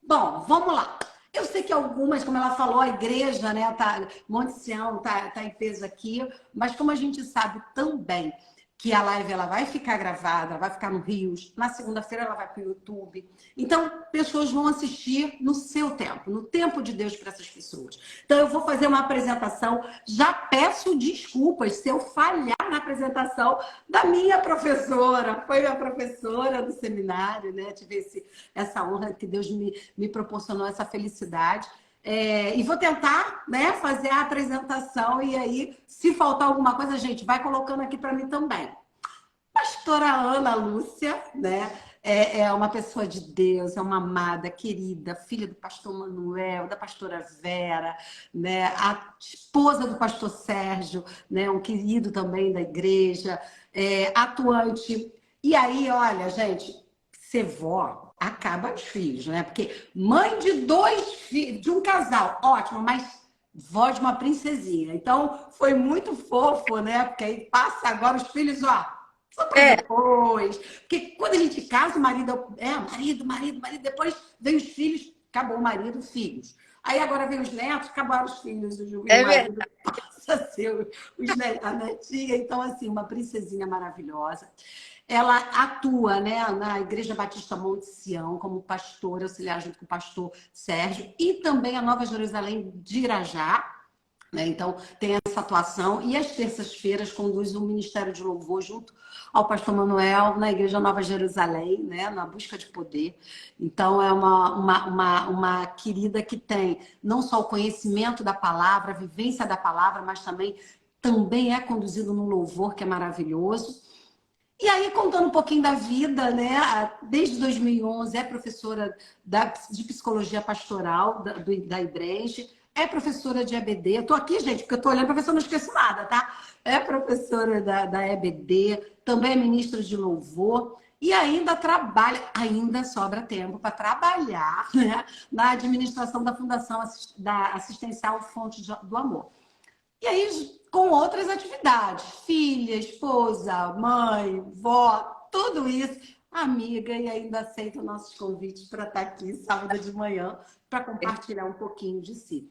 Bom, vamos lá. Eu sei que algumas, como ela falou, a igreja, né, Monte Sião tá em peso aqui, mas como a gente sabe também que a live ela vai ficar gravada, ela vai ficar no Rios, na segunda-feira ela vai para o YouTube. Então, pessoas vão assistir no seu tempo, no tempo de Deus para essas pessoas. Então, eu vou fazer uma apresentação. Já peço desculpas se eu falhar na apresentação da minha professora. Foi minha professora do seminário, né? Tive essa honra que Deus me proporcionou, essa felicidade. E vou tentar, né, fazer a apresentação e aí, se faltar alguma coisa, gente, vai colocando aqui para mim também. Pastora Ana Lúcia, né? É uma pessoa de Deus, é uma amada, querida, filha do pastor Manuel, da pastora Vera, né? A esposa do pastor Sérgio, né? Um querido também da igreja, atuante. E aí, olha, gente, ser vó acaba os filhos, né? Porque mãe de dois filhos, de um casal, ótimo, mas vó de uma princesinha. Então, foi muito fofo, né? Porque aí passa agora os filhos, ó, só para É, depois. Porque quando a gente casa, o marido marido, depois vem os filhos, acabou o marido, filhos. Aí agora vem os netos, acabaram os filhos, e o é marido verdade. passa a ser a netinha. Então, assim, uma princesinha maravilhosa. Ela atua, né, na Igreja Batista Monte Sião como pastora auxiliar junto com o pastor Sérgio e também a Nova Jerusalém de Irajá, né? Então, tem essa atuação. E às terças-feiras conduz um ministério de louvor junto ao pastor Manuel na Igreja Nova Jerusalém, né? Na busca de poder. Então, é uma querida que tem não só o conhecimento da palavra, a vivência da palavra, mas também é conduzido no louvor, que é maravilhoso. E aí, contando um pouquinho da vida, né? Desde 2011 é professora de psicologia pastoral da Ibreche, é professora de EBD. Eu tô aqui, gente, porque eu tô olhando para ver se eu não esqueço nada, tá? É professora da EBD, também é ministra de louvor e ainda trabalha, ainda sobra tempo para trabalhar, né? Na administração da Fundação da Assistencial Fonte do Amor. E aí, com outras atividades, filha, esposa, mãe, vó, tudo isso, amiga, e ainda aceita nossos convites para estar aqui sábado de manhã para compartilhar um pouquinho de si.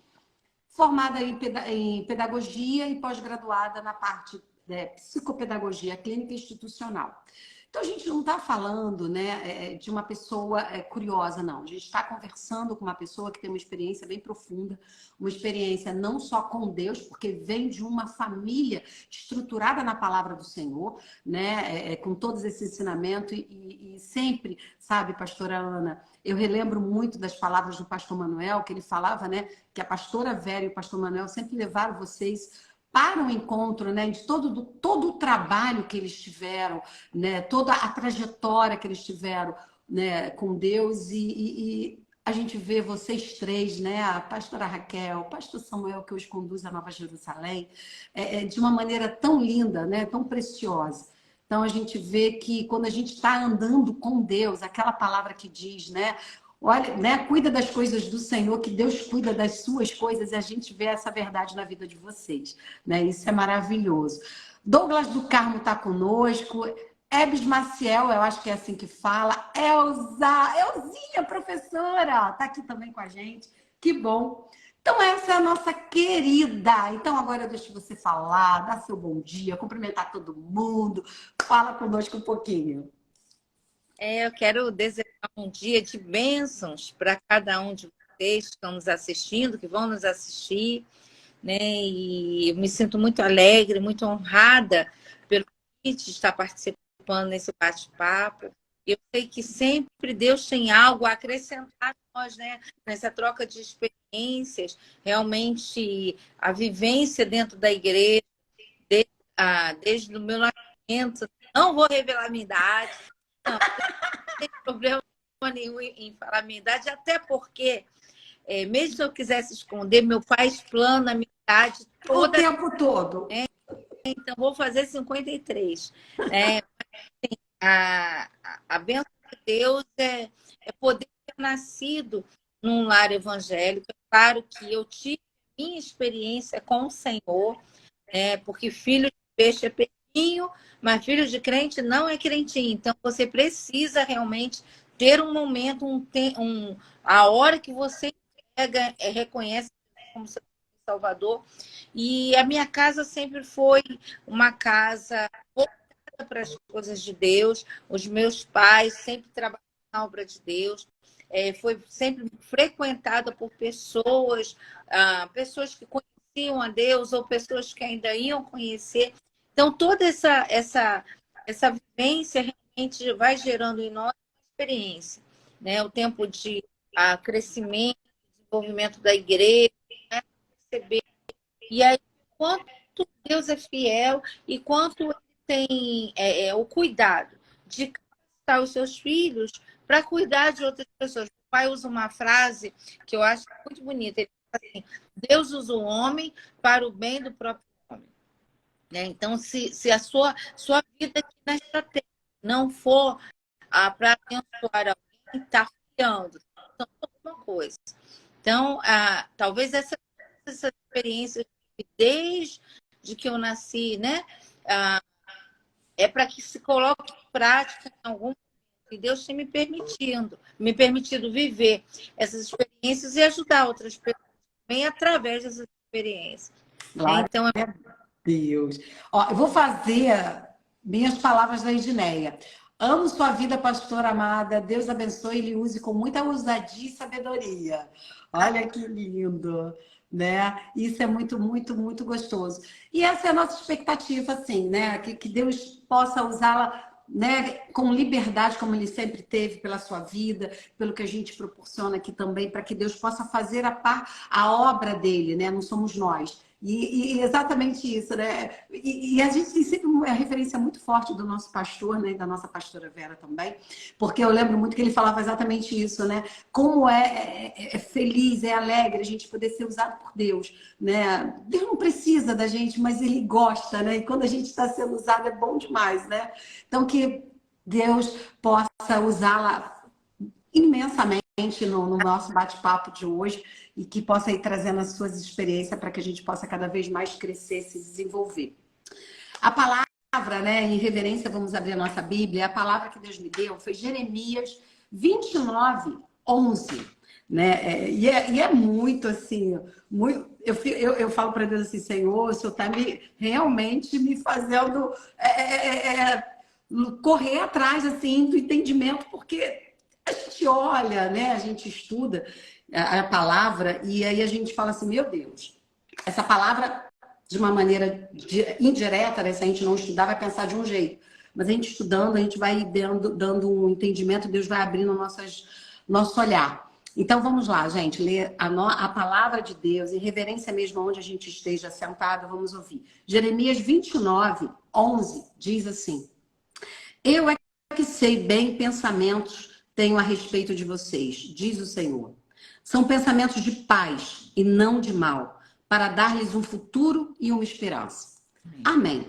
Formada em pedagogia e pós-graduada na parte de psicopedagogia clínica institucional. Então, a gente não está falando, né, de uma pessoa curiosa, não. A gente está conversando com uma pessoa que tem uma experiência bem profunda, uma experiência não só com Deus, porque vem de uma família estruturada na palavra do Senhor, né, com todos esses ensinamentos, e sempre, sabe, pastora Ana, eu relembro muito das palavras do pastor Manuel, que ele falava, né, que a pastora Vera e o pastor Manuel sempre levaram vocês para o encontro, né, de todo o trabalho que eles tiveram, né, toda a trajetória que eles tiveram, né, com Deus e a gente vê vocês três, né, a pastora Raquel, o pastor Samuel que os conduz à Nova Jerusalém, de uma maneira tão linda, né, tão preciosa. Então a gente vê que quando a gente está andando com Deus, aquela palavra que diz, né, olha, né, cuida das coisas do Senhor, que Deus cuida das suas coisas, e a gente vê essa verdade na vida de vocês, né? Isso é maravilhoso. Douglas do Carmo está conosco, Ebs Maciel, eu acho que é assim que fala, Elzinha, professora, está aqui também com a gente, que bom. Então, essa é a nossa querida. Então, agora eu deixo você falar, dar seu bom dia, cumprimentar todo mundo, fala conosco um pouquinho. Eu quero desejar um dia de bênçãos para cada um de vocês que estão nos assistindo, que vão nos assistir, né? E eu me sinto muito alegre, muito honrada pelo convite de estar participando nesse bate-papo. Eu sei que sempre Deus tem algo a acrescentar a nós, né? Nessa troca de experiências, realmente a vivência dentro da igreja, desde o meu nascimento, não vou revelar minha idade, não tem problema nenhum em falar a minha idade, até porque, mesmo se eu quisesse esconder, meu pai explana a minha idade O toda, tempo todo. então vou fazer 53. Né? A bênção de Deus é poder ter nascido num lar evangélico. É claro que eu tive minha experiência com o Senhor, né? Porque filho de peixe é peixinho, mas filho de crente não é crentinho. Então, você precisa realmente ter um momento, a hora que você pega, reconhece como seu Salvador. E a minha casa sempre foi uma casa voltada para as coisas de Deus. Os meus pais sempre trabalharam na obra de Deus. Foi sempre frequentada por pessoas, pessoas que conheciam a Deus ou pessoas que ainda iam conhecer. Então, toda essa vivência realmente vai gerando em nós uma experiência, né? O tempo de crescimento, desenvolvimento da igreja, né? Perceber. E aí, quanto Deus é fiel e quanto ele tem o cuidado de capacitar os seus filhos para cuidar de outras pessoas. O pai usa uma frase que eu acho muito bonita. Ele fala assim: Deus usa o homem para o bem do próprio homem. Né? Então, se a sua vida aqui nesta terra não for para abençoar alguém, está falhando. Então, alguma coisa. Então, talvez essa experiência desde que eu nasci, né? É para que se coloque em prática em algum momento. E Deus tem me permitido viver essas experiências e ajudar outras pessoas também através dessas experiências. Glória Então, a Deus. Ó, eu vou fazer minhas palavras da Edneia. Amo sua vida, pastora amada. Deus abençoe e lhe use com muita ousadia e sabedoria. Olha que lindo, né? Isso é muito, muito, muito gostoso. E essa é a nossa expectativa, assim, né? Que Deus possa usá-la, né, com liberdade, como ele sempre teve pela sua vida, pelo que a gente proporciona aqui também, para que Deus possa fazer a obra dele, né? Não somos nós. E exatamente isso, né? E a gente tem sempre uma referência muito forte do nosso pastor, né? Da nossa pastora Vera também, porque eu lembro muito que ele falava exatamente isso, né? Como é feliz, é alegre a gente poder ser usado por Deus, né? Deus não precisa da gente, mas ele gosta, né? E quando a gente está sendo usado é bom demais, né? Então que Deus possa usá-la imensamente no nosso bate-papo de hoje e que possa ir trazendo as suas experiências para que a gente possa cada vez mais crescer, se desenvolver. A palavra, né, em reverência, vamos abrir a nossa Bíblia, a palavra que Deus me deu foi Jeremias 29, 11. Né? E é muito assim, muito, eu falo para Deus assim: Senhor, o Senhor está realmente me fazendo correr atrás assim, do entendimento, porque a gente olha, né? A gente estuda a palavra e aí a gente fala assim: meu Deus, essa palavra, de uma maneira indireta, né? Se a gente não estudar, vai pensar de um jeito. Mas a gente estudando, a gente vai dando um entendimento, Deus vai abrindo nosso olhar. Então vamos lá, gente, ler a palavra de Deus, em reverência mesmo onde a gente esteja sentado, vamos ouvir. Jeremias 29, 11, diz assim: Eu é que sei bem pensamentos tenho a respeito de vocês, diz o Senhor. São pensamentos de paz e não de mal, para dar-lhes um futuro e uma esperança. Amém.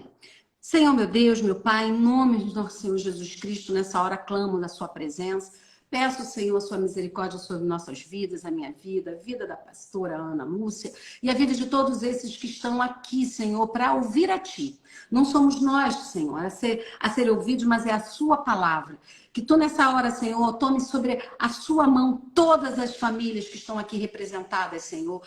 Senhor, meu Deus, meu Pai, em nome do nosso Senhor Jesus Cristo, nessa hora clamo na sua presença. Peço, Senhor, a sua misericórdia sobre nossas vidas, a minha vida, a vida da pastora Ana Lúcia e a vida de todos esses que estão aqui, Senhor, para ouvir a Ti. Não somos nós, Senhor, a ser ouvidos, mas é a sua palavra. Que tu, nessa hora, Senhor, tome sobre a sua mão todas as famílias que estão aqui representadas, Senhor.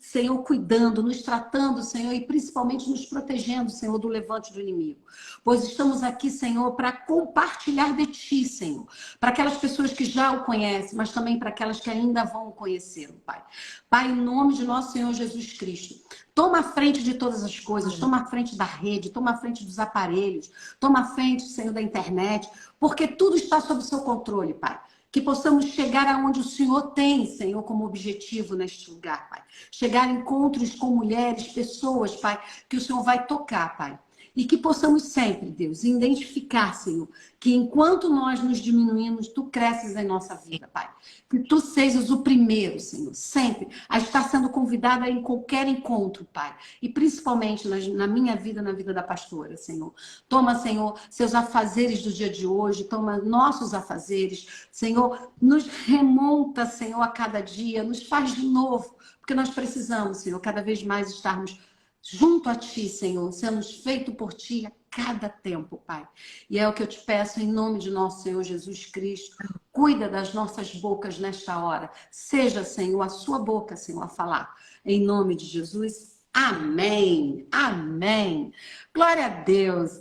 Senhor, cuidando, nos tratando, Senhor, e principalmente nos protegendo, Senhor, do levante do inimigo. Pois estamos aqui, Senhor, para compartilhar de Ti, Senhor. Para aquelas pessoas que já o conhecem, mas também para aquelas que ainda vão conhecê-lo, Pai. Pai, em nome de nosso Senhor Jesus Cristo, toma a frente de todas as coisas, toma a frente da rede, toma a frente dos aparelhos, toma a frente, Senhor, da internet, porque tudo está sob o seu controle, Pai. Que possamos chegar aonde o Senhor tem, Senhor, como objetivo neste lugar, Pai. Chegar em encontros com mulheres, pessoas, Pai, que o Senhor vai tocar, Pai. E que possamos sempre, Deus, identificar, Senhor, que enquanto nós nos diminuímos, Tu cresces em nossa vida, Pai. Que Tu sejas o primeiro, Senhor, sempre, a estar sendo convidada em qualquer encontro, Pai. E principalmente na minha vida, na vida da pastora, Senhor. Toma, Senhor, seus afazeres do dia de hoje, toma nossos afazeres, Senhor, nos remonta, Senhor, a cada dia, nos faz de novo, porque nós precisamos, Senhor, cada vez mais estarmos junto a Ti, Senhor, sendo feito por Ti cada tempo, Pai. E é o que eu te peço em nome de nosso Senhor Jesus Cristo. Cuida das nossas bocas nesta hora. Seja, Senhor, a sua boca, Senhor, a falar. Em nome de Jesus. Amém. Amém. Glória a Deus.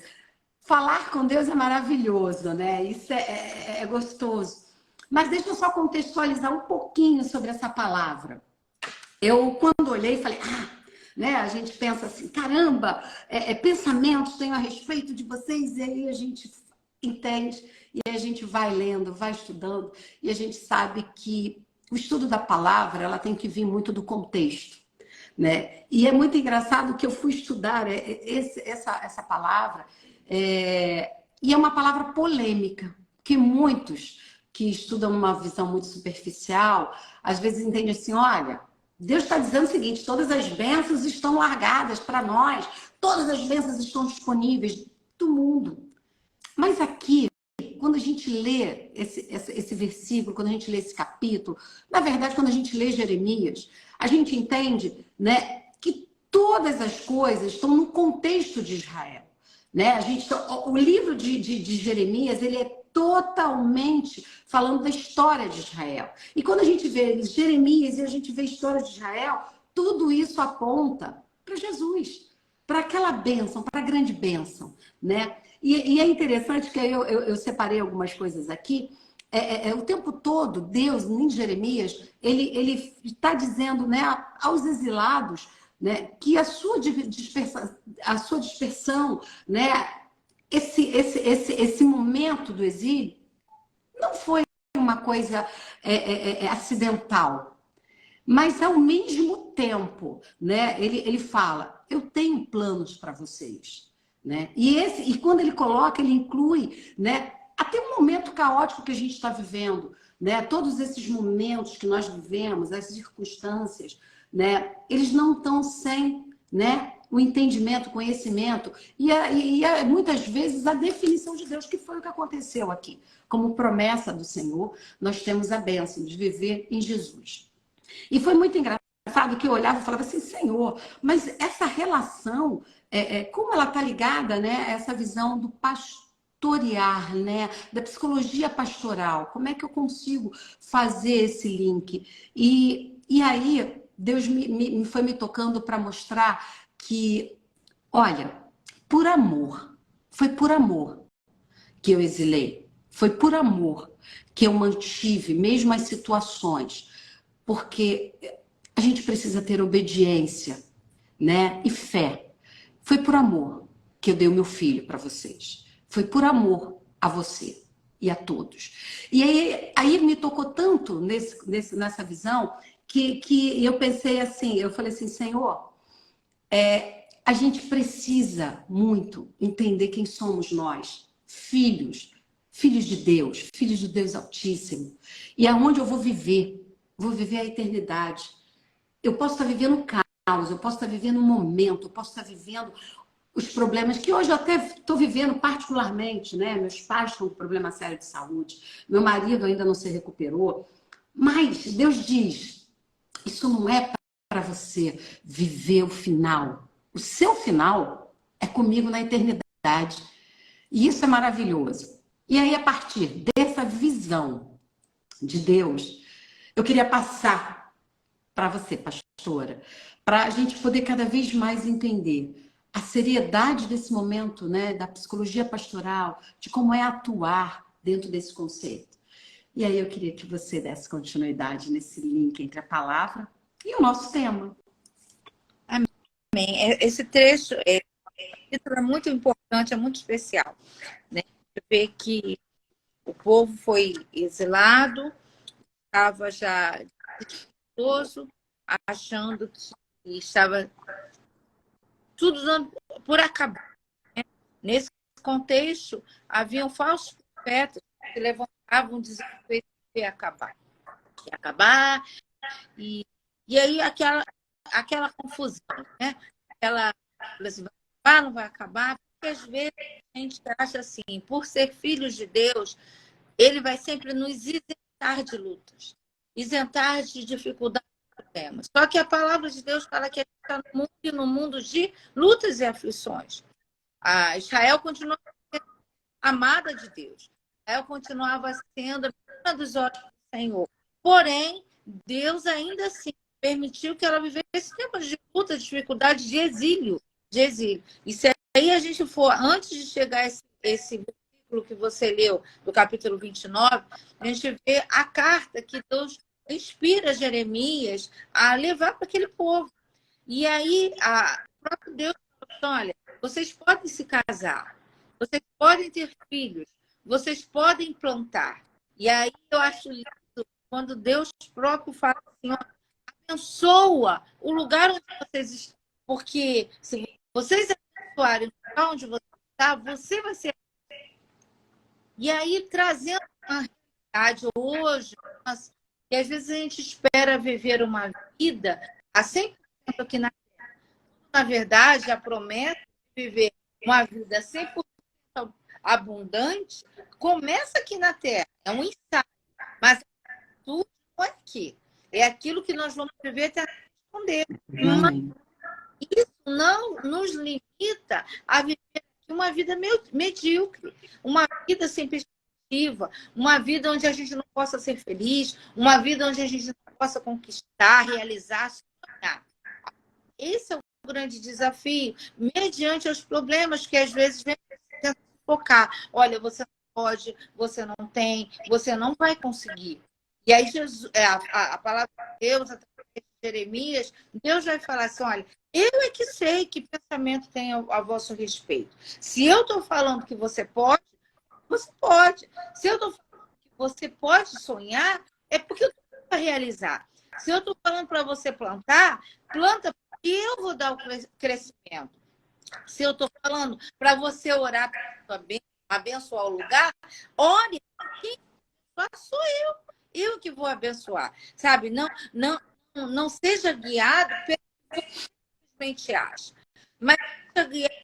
Falar com Deus é maravilhoso, né? Isso é gostoso. Mas deixa eu só contextualizar um pouquinho sobre essa palavra. Eu, quando olhei, falei, né? A gente pensa assim, caramba, pensamentos tenho a respeito de vocês, e aí a gente entende, e aí a gente vai lendo, vai estudando, e a gente sabe que o estudo da palavra, ela tem que vir muito do contexto, né? E é muito engraçado que eu fui estudar essa palavra, e é uma palavra polêmica, que muitos que estudam uma visão muito superficial, às vezes entendem assim, olha, Deus está dizendo o seguinte, todas as bênçãos estão largadas para nós, todas as bênçãos estão disponíveis do mundo. Mas aqui, quando a gente lê esse versículo, quando a gente lê esse capítulo, na verdade, quando a gente lê Jeremias, a gente entende, né, que todas as coisas estão no contexto de Israel. Né? O livro de Jeremias, ele é totalmente falando da história de Israel. E quando a gente vê Jeremias e a gente vê a história de Israel, tudo isso aponta para Jesus, para aquela bênção, para a grande bênção, né? E é interessante que eu separei algumas coisas aqui. O tempo todo, Deus, em Jeremias, ele está dizendo, né, aos exilados, né, que a sua dispersão, né, esse momento do exílio não foi uma coisa acidental, mas ao mesmo tempo, né, ele fala, eu tenho planos para vocês, né? E quando ele coloca, ele inclui, né, até o momento caótico que a gente está vivendo, né? Todos esses momentos que nós vivemos, as circunstâncias, né? Eles não estão sem, né, o entendimento, o conhecimento e muitas vezes a definição de Deus, que foi o que aconteceu aqui. Como promessa do Senhor, nós temos a bênção de viver em Jesus. E foi muito engraçado que eu olhava e falava assim, Senhor, mas essa relação, como ela está ligada, né, a essa visão do pastorear, né, da psicologia pastoral, como é que eu consigo fazer esse link? E aí, Deus foi me tocando para mostrar que, olha, foi por amor que eu exilei, foi por amor que eu mantive, mesmo as situações, porque a gente precisa ter obediência, né, e fé. Foi por amor que eu dei o meu filho para vocês, foi por amor a você e a todos. E aí me tocou tanto nessa visão que eu pensei assim, eu falei assim, Senhor, a gente precisa muito entender quem somos nós, filhos de Deus Altíssimo. E aonde eu vou viver a eternidade. Eu posso estar vivendo caos, eu posso estar vivendo um momento, eu posso estar vivendo os problemas que hoje eu até estou vivendo particularmente, né? Meus pais estão com problema sério de saúde, meu marido ainda não se recuperou. Mas Deus diz, isso não é para você viver o final. O seu final é comigo na eternidade. E isso é maravilhoso. E aí, a partir dessa visão de Deus, eu queria passar para você, pastora, para a gente poder cada vez mais entender a seriedade desse momento, né, da psicologia pastoral, de como é atuar dentro desse conceito. E aí eu queria que você desse continuidade nesse link entre a palavra e o nosso tema. Amém. Esse trecho é muito importante, é muito especial, né? Você vê que o povo foi exilado, estava já desgostoso, achando que estava tudo dando por acabar. Né? Nesse contexto, haviam falsos profetas que levantavam dizendo que ia acabar. Ia acabar, e aí aquela confusão, né? Não vai acabar, porque às vezes a gente acha assim, por ser filhos de Deus, ele vai sempre nos isentar de lutas, isentar de dificuldades e problemas. Só que a palavra de Deus fala que a gente está no mundo de lutas e aflições. A Israel continuava sendo amada de Deus. Israel continuava sendo a menina dos olhos do Senhor. Porém, Deus ainda assim permitiu que ela vivesse tempos de luta, de dificuldade, de exílio. De exílio. E se aí a gente for, antes de chegar a esse versículo que você leu, do capítulo 29, a gente vê a carta que Deus inspira Jeremias a levar para aquele povo. E aí, o próprio Deus falou, olha, vocês podem se casar, vocês podem ter filhos, vocês podem plantar. E aí eu acho lindo quando Deus próprio fala assim, ó, abençoa o lugar onde vocês estão. Porque se vocês abençoarem o lugar onde você está, você vai ser. E aí, trazendo uma realidade hoje, que às vezes a gente espera viver uma vida a 100% aqui na Terra. Na verdade, a promessa de viver uma vida 100% abundante começa aqui na Terra. É um ensaio. Mas tudo não é aqui. É aquilo que nós vamos viver até responder. Mas isso não nos limita a viver uma vida medíocre, uma vida sem perspectiva, uma vida onde a gente não possa ser feliz, uma vida onde a gente não possa conquistar, realizar, sonhar. Esse é o grande desafio, mediante os problemas que às vezes vem tentar focar. Olha, você não pode, você não tem, você não vai conseguir. E aí Jesus, a palavra de Deus, através de Jeremias, Deus vai falar assim, olha, eu é que sei que pensamento tem a vosso respeito. Se eu estou falando que você pode, você pode. Se eu estou falando que você pode sonhar, é porque eu estou para realizar. Se eu estou falando para você plantar, planta porque eu vou dar o crescimento. Se eu estou falando para você orar para abençoar o lugar, ore, quem sou eu. Eu que vou abençoar. Sabe? Não seja guiado pelo que simplesmente acha, mas seja guiado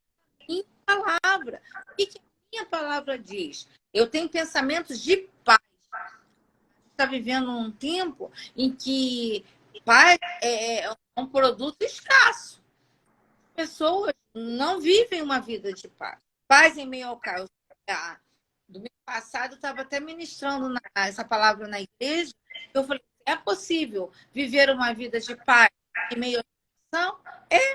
em palavra. O que a minha palavra diz? Eu tenho pensamentos de paz. Está vivendo um tempo em que paz é um produto escasso. Pessoas não vivem uma vida de paz. Paz em meio ao caos. Domingo passado, eu estava até ministrando essa palavra na igreja. Eu falei, é possível viver uma vida de paz em meio à situação? É,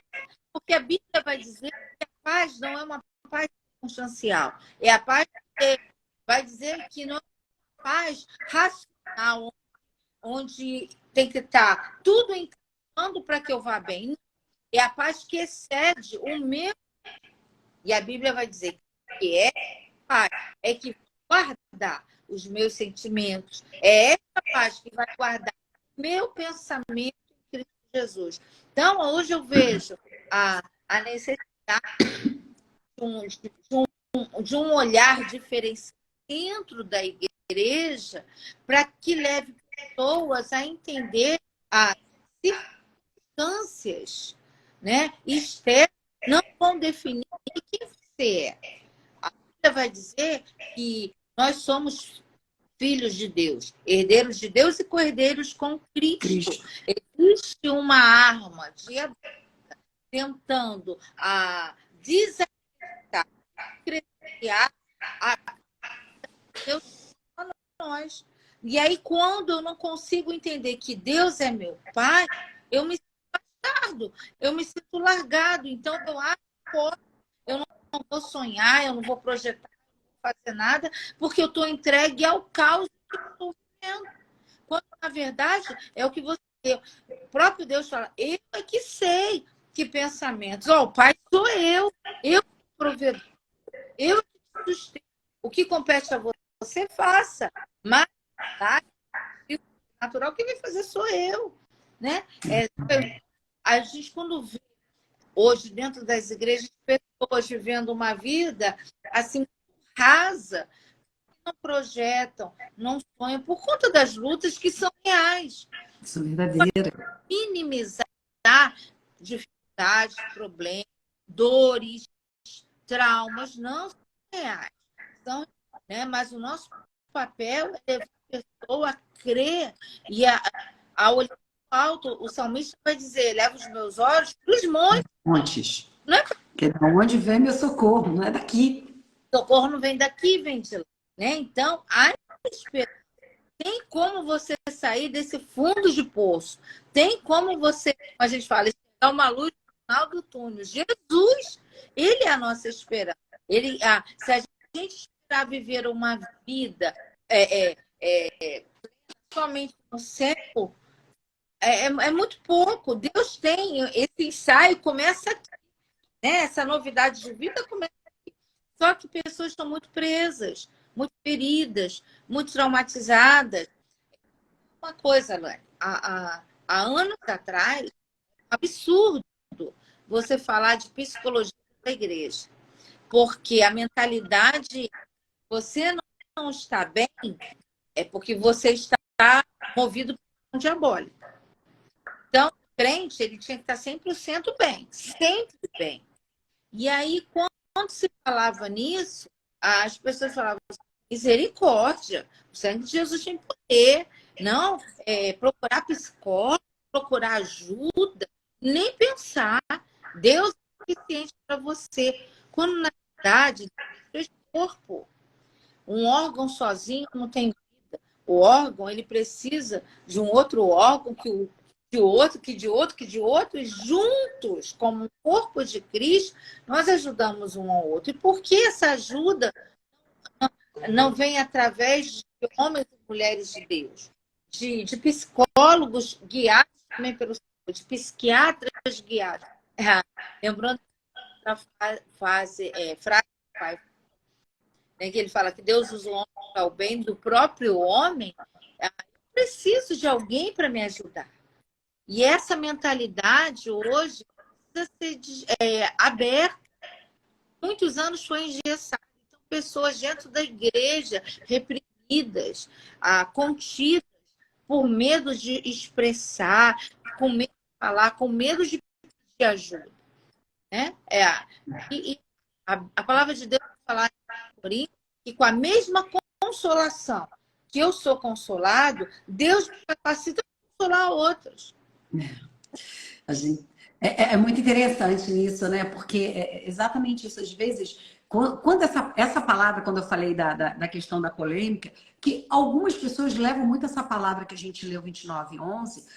porque a Bíblia vai dizer que a paz não é uma paz circunstancial. É a paz que vai dizer que não é uma paz racional, onde tem que estar tudo encaminhando para que eu vá bem. É a paz que excede o meu. E a Bíblia vai dizer que é paz, é que vai guardar os meus sentimentos. É essa paz que vai guardar o meu pensamento em Cristo Jesus. Então, hoje eu vejo a necessidade de um olhar diferenciado dentro da igreja para que leve pessoas a entender as circunstâncias, né, externas não vão definir quem você é. A Bíblia vai dizer que nós somos filhos de Deus, herdeiros de Deus e co-herdeiros com Cristo. Existe uma arma diabólica tentando desacreditar, a Deus a nós. E aí, quando eu não consigo entender que Deus é meu Pai, eu me sinto eu me sinto largado. Então, eu acho que eu não vou sonhar, eu não vou projetar, não vou fazer nada, porque eu estou entregue ao caos que eu estou vivendo. Quando, na verdade, é o que o próprio Deus fala, eu é que sei que pensamentos. O Pai sou eu que provedor, eu que sustento. O que compete a você, faça. Mas o natural que vai fazer sou eu. Né? A gente, quando vê hoje dentro das igrejas, pessoas vivendo uma vida assim rasa, não projetam, não sonham, por conta das lutas que são reais. São verdadeiras. Minimizar dificuldades, problemas, dores, traumas, não são reais. São, né? Mas o nosso papel é levar a pessoa a crer e a olhar alto. O salmista vai dizer, leva os meus olhos para os montes. Não é para Que da onde vem meu socorro, não é daqui. Socorro não vem daqui, vem de lá, né? Então, a esperança. Tem como você sair desse fundo de poço. Tem como você, como a gente fala, enxergar uma luz no final do túnel. Jesus, ele é a nossa esperança. Se a gente esperar viver uma vida somente no céu, é muito pouco. Deus tem esse ensaio, começa aqui, né? Essa novidade de vida começa aqui. Só que pessoas estão muito presas, muito feridas, muito traumatizadas. Uma coisa, Luane, há anos atrás, absurdo você falar de psicologia da igreja, porque a mentalidade, você não está bem, é porque você está movido por um diabólico. Então, o crente, ele tinha que estar 100% bem, sempre bem. E aí, quando se falava nisso, as pessoas falavam, misericórdia, o sangue de Jesus tem poder. Não, procurar psicólogo, procurar ajuda, nem pensar. Deus é suficiente para você. Quando, na verdade, Deus é corpo. Um órgão sozinho não tem vida. O órgão, ele precisa de um outro órgão que o outro, que de outro, que de outro, e juntos, como um corpo de Cristo, nós ajudamos um ao outro. E por que essa ajuda não vem através de homens e mulheres de Deus? De psicólogos guiados também pelo Senhor, de psiquiatras guiados. Lembrando da frase, né, que ele fala que Deus usa o homem para o bem do próprio homem, eu preciso de alguém para me ajudar. E essa mentalidade hoje precisa ser aberta. Muitos anos foi engessada. Então, pessoas dentro da igreja reprimidas, contidas, por medo de expressar, com medo de falar, com medo de pedir ajuda. Né? A palavra de Deus vai falar em Coríntios que com a mesma consolação que eu sou consolado, Deus me capacita a consolar outros. É muito interessante isso, né? Porque é exatamente isso. Às vezes, quando essa palavra, quando eu falei da questão da polêmica, que algumas pessoas levam muito essa palavra que a gente leu 29:11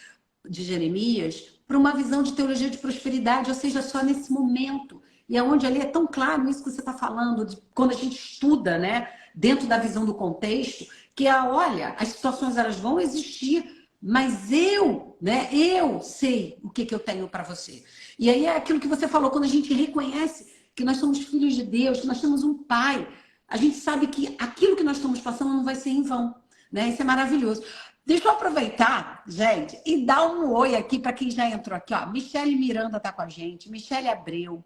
de Jeremias para uma visão de teologia de prosperidade, ou seja, só nesse momento. E é onde ali é tão claro isso que você está falando, quando a gente estuda, né, dentro da visão do contexto, que olha, as situações elas vão existir, mas né, eu sei o que eu tenho para você. E aí é aquilo que você falou, quando a gente reconhece que nós somos filhos de Deus, que nós temos um Pai, a gente sabe que aquilo que nós estamos passando não vai ser em vão, né? Isso é maravilhoso. Deixa eu aproveitar, gente, e dar um oi aqui para quem já entrou aqui, ó. Michele Miranda está com a gente, Michele Abreu,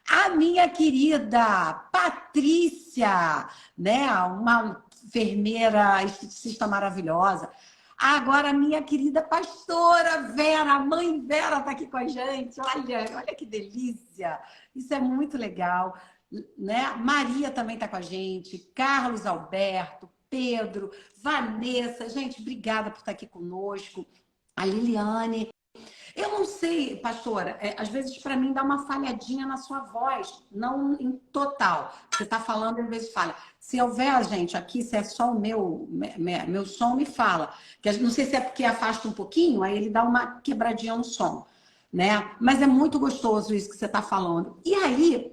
a minha querida Patrícia, né? Uma enfermeira esteticista maravilhosa. Agora, a minha querida pastora Vera, a mãe Vera está aqui com a gente. Olha que delícia. Isso é muito legal, né? Maria também está com a gente, Carlos Alberto, Pedro, Vanessa. Gente, obrigada por estar aqui conosco. A Liliane. Eu não sei, pastora, às vezes para mim dá uma falhadinha na sua voz, não em total. Você está falando, às vezes falha. Se houver, gente, aqui, se é só o meu som, me fala. Que não sei se é porque afasta um pouquinho, aí ele dá uma quebradinha no som, né? Mas é muito gostoso isso que você está falando. E aí,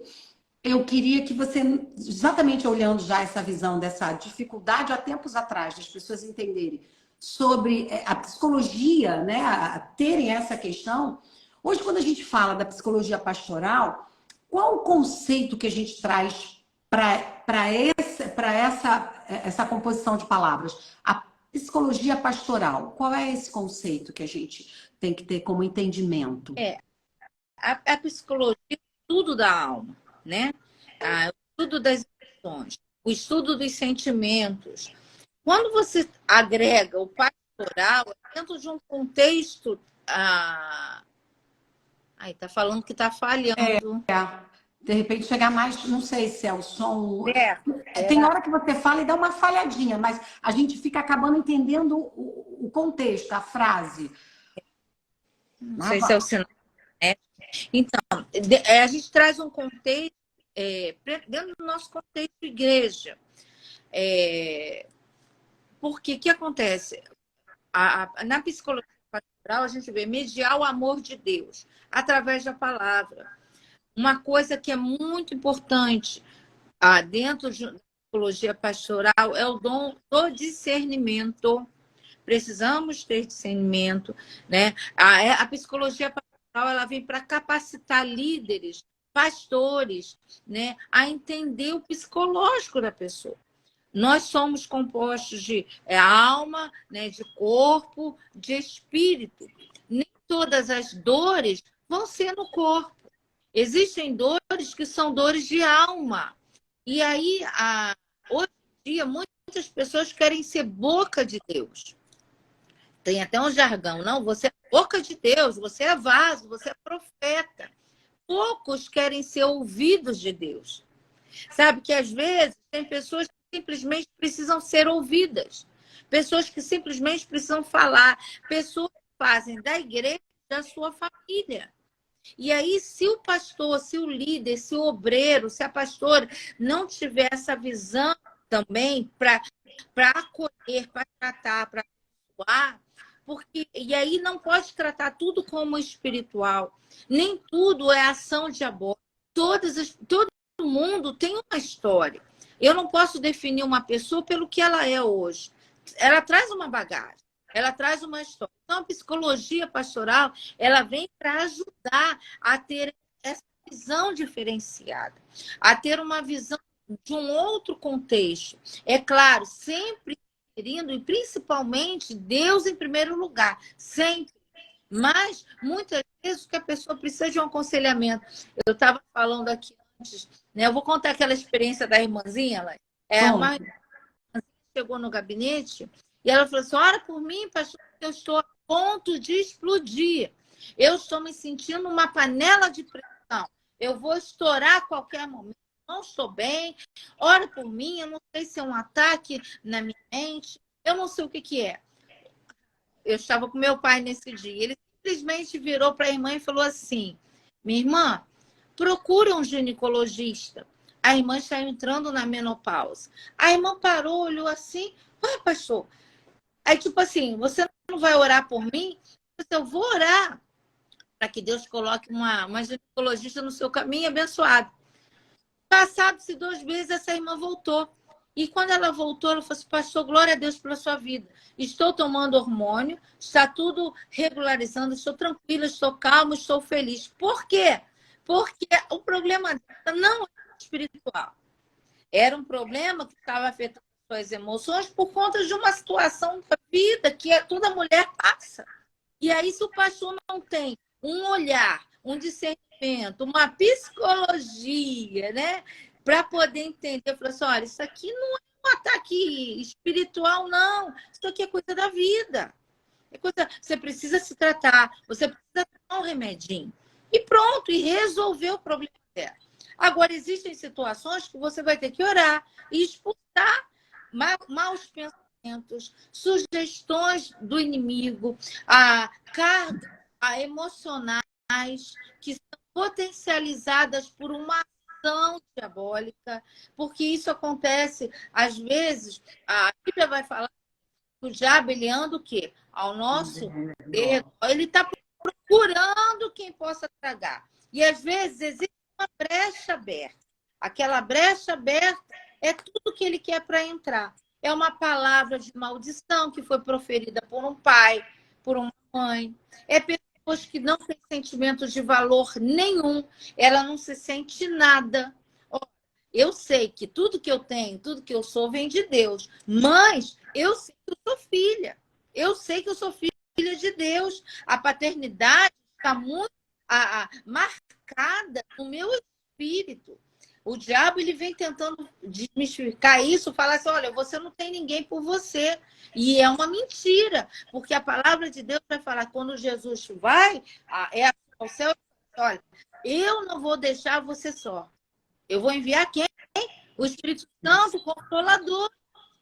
eu queria que você, exatamente olhando já essa visão dessa dificuldade há tempos atrás, das pessoas entenderem sobre a psicologia, né, a terem essa questão. Hoje, quando a gente fala da psicologia pastoral, qual o conceito que a gente traz para essa composição de palavras? A psicologia pastoral, qual é esse conceito que a gente tem que ter como entendimento? A psicologia é o estudo da alma, né? O estudo das emoções, o estudo dos sentimentos. Quando você agrega o pastoral dentro de um contexto... Aí tá falando que tá falhando. De repente chegar mais, não sei se é o som... Tem hora que você fala e dá uma falhadinha, mas a gente fica acabando entendendo o contexto, a frase. Não sei se é o sinal. né? Então, a gente traz um contexto, dentro do nosso contexto de igreja. Porque o que acontece? Na psicologia pastoral, a gente vê mediar o amor de Deus através da palavra. Uma coisa que é muito importante dentro da psicologia pastoral é o dom do discernimento. Precisamos ter discernimento, né? A psicologia pastoral, ela vem para capacitar líderes, pastores, né, a entender o psicológico da pessoa. Nós somos compostos de alma, né, de corpo, de espírito. Nem todas as dores vão ser no corpo. Existem dores que são dores de alma. E aí, hoje em dia, muitas pessoas querem ser boca de Deus. Tem até um jargão, não, você é boca de Deus, você é vaso, você é profeta. Poucos querem ser ouvidos de Deus. Sabe que às vezes tem pessoas que simplesmente precisam ser ouvidas. Pessoas que simplesmente precisam falar. Pessoas que fazem da igreja da sua família. E aí, se o pastor, se o líder, se o obreiro, se a pastora não tiver essa visão também para acolher, para tratar, para atuar, e aí não pode tratar tudo como espiritual. Nem tudo é ação diabólica. Todo mundo tem uma história. Eu não posso definir uma pessoa pelo que ela é hoje. Ela traz uma bagagem, ela traz uma história. Então, a psicologia pastoral, ela vem para ajudar a ter essa visão diferenciada, a ter uma visão de um outro contexto. É claro, sempre querendo, e principalmente Deus em primeiro lugar, sempre. Mas, muitas vezes, que a pessoa precisa de um aconselhamento. Eu estava falando aqui antes, né? Eu vou contar aquela experiência da irmãzinha. Uma irmãzinha chegou no gabinete e ela falou assim, ora por mim, pastor, eu estou a ponto de explodir. Eu estou me sentindo uma panela de pressão. Eu vou estourar a qualquer momento. Não estou bem. Ora por mim, eu não sei se é um ataque na minha mente. Eu não sei o que é. Eu estava com meu pai nesse dia. Ele simplesmente virou para a irmã e falou assim, minha irmã, procure um ginecologista. A irmã está entrando na menopausa. A irmã parou, olhou assim, ué, pastor. Aí, tipo assim, você não vai orar por mim? Eu vou orar para que Deus coloque uma ginecologista no seu caminho abençoado. Passados 2 meses, essa irmã voltou. E quando ela voltou, ela falou assim, pastor, glória a Deus pela sua vida. Estou tomando hormônio, está tudo regularizando, estou tranquila, estou calma, estou feliz. Por quê? Porque o problema dela não era espiritual. Era um problema que estava afetando suas emoções por conta de uma situação da vida que toda mulher passa. E aí, se o pastor não tem um olhar, um discernimento, uma psicologia, né? Para poder entender, eu falei assim, olha, isso aqui não é um ataque espiritual, não. Isso aqui é coisa da vida. Você precisa se tratar, você precisa tomar um remedinho. E pronto, e resolver o problema dela. Agora, existem situações que você vai ter que orar e expulsar maus pensamentos, sugestões do inimigo, cargas emocionais que são potencializadas por uma ação diabólica, porque isso acontece, às vezes, a Bíblia vai falar que o diabo, ele anda o quê? Ao nosso dedo, ele está procurando quem possa tragar. E, às vezes, existe uma brecha aberta. Aquela brecha aberta é tudo que ele quer para entrar. É uma palavra de maldição que foi proferida por um pai, por uma mãe. É pessoas que não têm sentimento de valor nenhum. Ela não se sente nada. Eu sei que tudo que eu tenho, tudo que eu sou, vem de Deus. Mas eu sei que eu sou filha. Eu sei que eu sou filha de Deus. A paternidade está muito marcada no meu espírito. O diabo, ele vem tentando desmistificar isso, falar assim, olha, você não tem ninguém por você. E é uma mentira, porque a palavra de Deus vai falar, quando Jesus vai ao céu, olha, eu não vou deixar você só. Eu vou enviar quem? O Espírito Santo, o Consolador.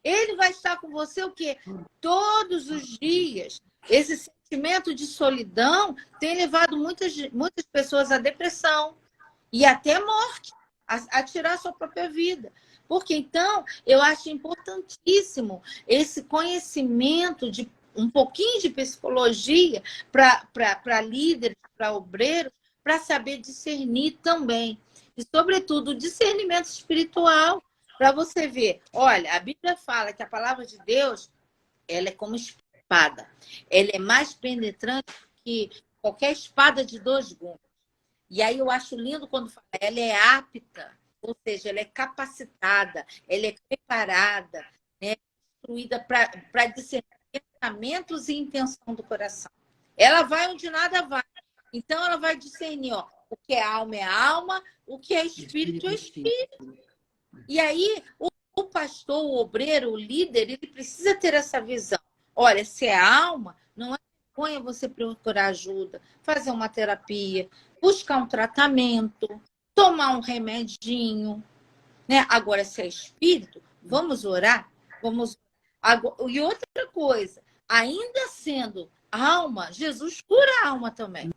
Ele vai estar com você o quê? Todos os dias. Esse sentimento de solidão tem levado muitas pessoas à depressão e até morte, a tirar a sua própria vida. Porque, então, eu acho importantíssimo esse conhecimento de um pouquinho de psicologia para líderes, para obreiros, para saber discernir também. E, sobretudo, o discernimento espiritual, para você ver. Olha, a Bíblia fala que a palavra de Deus, ela é como espada. Ela é mais penetrante que qualquer espada de 2 gumes. E aí eu acho lindo quando fala, ela é apta, ou seja, ela é capacitada, ela é preparada, né, instruída para discernir pensamentos e intenção do coração. Ela vai onde nada vai. Então, ela vai discernir, ó, o que é alma, o que é espírito é espírito. E aí, o pastor, o obreiro, o líder, ele precisa ter essa visão. Olha, se é alma, não é vergonha você procurar ajuda, fazer uma terapia, buscar um tratamento, tomar um remedinho, né? Agora, se é espírito, vamos orar, vamos. E outra coisa, ainda sendo alma, Jesus cura a alma também.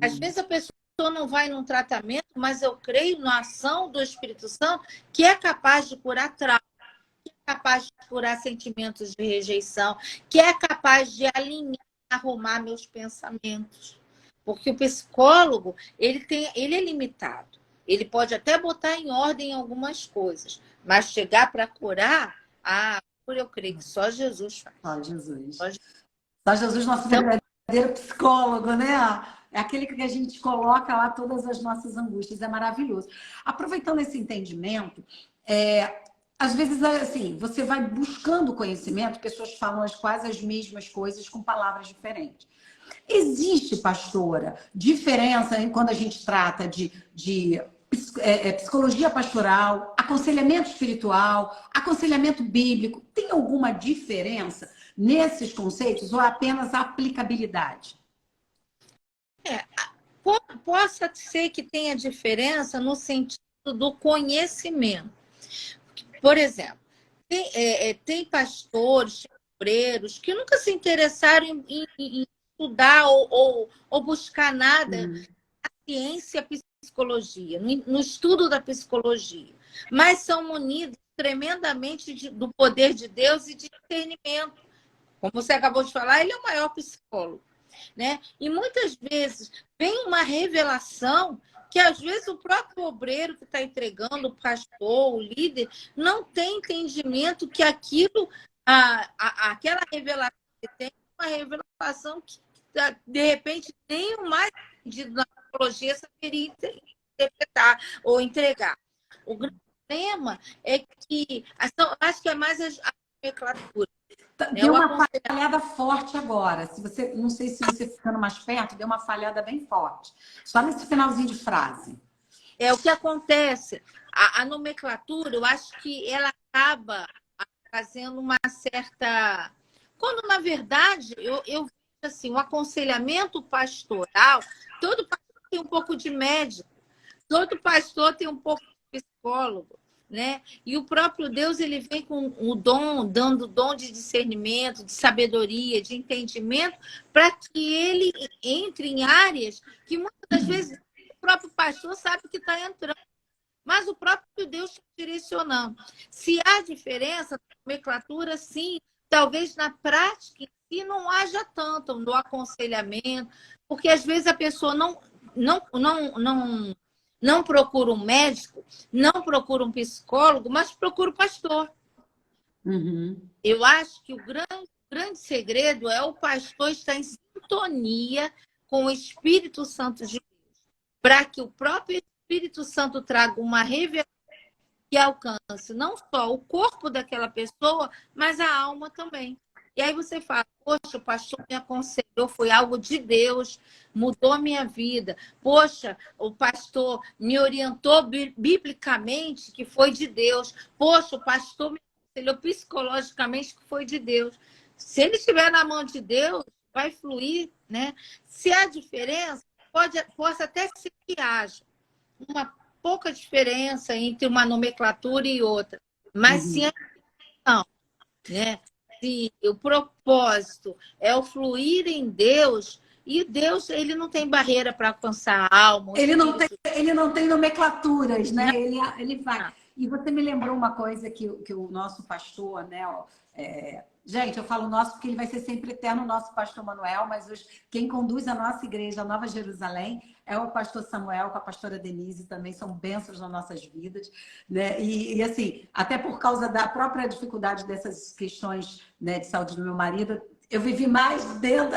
Às vezes a pessoa não vai num tratamento, mas eu creio na ação do Espírito Santo que é capaz de curar trauma, que é capaz de curar sentimentos de rejeição, que é capaz de alinhar, arrumar meus pensamentos. Porque o psicólogo, ele é limitado. Ele pode até botar em ordem algumas coisas, mas chegar para curar, eu creio que só Jesus faz. Só Jesus. Só Jesus. Só Jesus, nosso verdadeiro psicólogo, né? É aquele que a gente coloca lá todas as nossas angústias. É maravilhoso. Aproveitando esse entendimento, às vezes, assim, você vai buscando conhecimento, pessoas falam quase as mesmas coisas com palavras diferentes. Existe, pastora, diferença quando a gente trata de psicologia pastoral, aconselhamento espiritual, aconselhamento bíblico? Tem alguma diferença nesses conceitos ou é apenas a aplicabilidade? Possa ser que tenha diferença no sentido do conhecimento. Por exemplo, tem pastores, obreiros, que nunca se interessaram em estudar ou buscar nada na ciência psicologia, no estudo da psicologia, mas são munidos tremendamente do poder de Deus e de discernimento. Como você acabou de falar, ele é o maior psicólogo, né? E muitas vezes vem uma revelação que às vezes o próprio obreiro que está entregando, o pastor, o líder, não tem entendimento que aquilo, aquela revelação que tem, é uma revelação que, de repente, nem o mais entendido na psicologia saberia interpretar ou entregar. O grande problema é que, acho que é mais a nomenclatura. Deu uma falhada forte agora. Não sei se você ficando mais perto, deu uma falhada bem forte. Só nesse finalzinho de frase. É o que acontece. A nomenclatura, eu acho que ela acaba trazendo uma certa... Quando, na verdade, eu vejo assim, o aconselhamento pastoral, todo pastor tem um pouco de médico, todo pastor tem um pouco de psicólogo, né? E o próprio Deus, ele vem com o dom, dando o dom de discernimento, de sabedoria, de entendimento, para que ele entre em áreas que muitas das vezes o próprio pastor sabe que está entrando, mas o próprio Deus está direcionando. Se há diferença na nomenclatura, sim, talvez na prática em si não haja tanto no aconselhamento, porque às vezes a pessoa não procura um médico, não procura um psicólogo, mas procura o pastor. Eu acho que o grande segredo é o pastor estar em sintonia com o Espírito Santo de Deus, para que o próprio Espírito Santo traga uma revelação que alcance não só o corpo daquela pessoa, mas a alma também. E aí você fala, poxa, o pastor me aconselhou, foi algo de Deus, mudou a minha vida. Poxa, o pastor me orientou biblicamente, que foi de Deus. Poxa, o pastor me aconselhou psicologicamente, que foi de Deus. Se ele estiver na mão de Deus, vai fluir, né? Se há diferença, possa até ser que haja uma pouca diferença entre uma nomenclatura e outra. Mas se há, não, né? se o propósito é o fluir em Deus, e Deus, ele não tem barreira para alcançar a alma, o espírito. Ele não tem nomenclaturas, Não, né? Ele vai. E você me lembrou uma coisa que o nosso pastor, né? Gente, eu falo nosso porque ele vai ser sempre eterno, o nosso pastor Manuel, mas quem conduz a nossa igreja, a Nova Jerusalém, é o pastor Samuel com a pastora Denise, também são bênçãos nas nossas vidas, né? E assim, até por causa da própria dificuldade dessas questões, né, de saúde do meu marido, eu vivi mais dentro,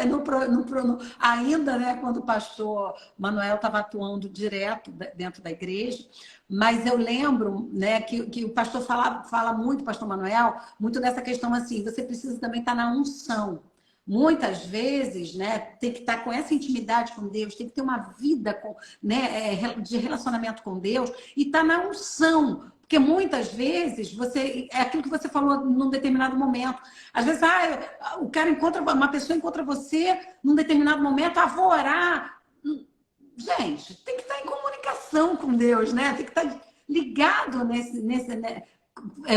ainda, né, quando o pastor Manuel estava atuando direto dentro da igreja, mas eu lembro, né, que o pastor fala muito, o pastor Manuel, muito nessa questão assim, você precisa também estar na unção. Muitas vezes, né, tem que estar com essa intimidade com Deus, tem que ter uma vida né, de relacionamento com Deus e estar na unção. Porque muitas vezes é aquilo que você falou num determinado momento. Às vezes, uma pessoa encontra você num determinado momento, vou orar. Gente, tem que estar em comunicação com Deus, né? Tem que estar ligado né?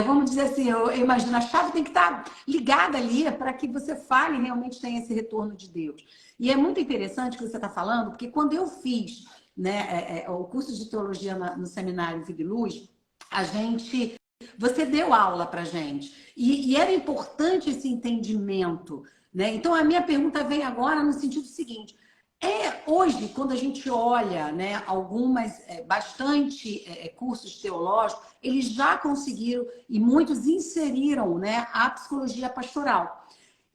Vamos dizer assim, eu imagino, a chave tem que estar ligada ali para que você fale e realmente tenha esse retorno de Deus. E é muito interessante o que você está falando, porque quando eu fiz, né, o curso de teologia no seminário Vida e Luz, você deu aula para gente. E era importante esse entendimento, né? Então, a minha pergunta vem agora no sentido seguinte. Hoje, quando a gente olha, né, bastante cursos teológicos, eles já conseguiram, e muitos inseriram, né, a psicologia pastoral.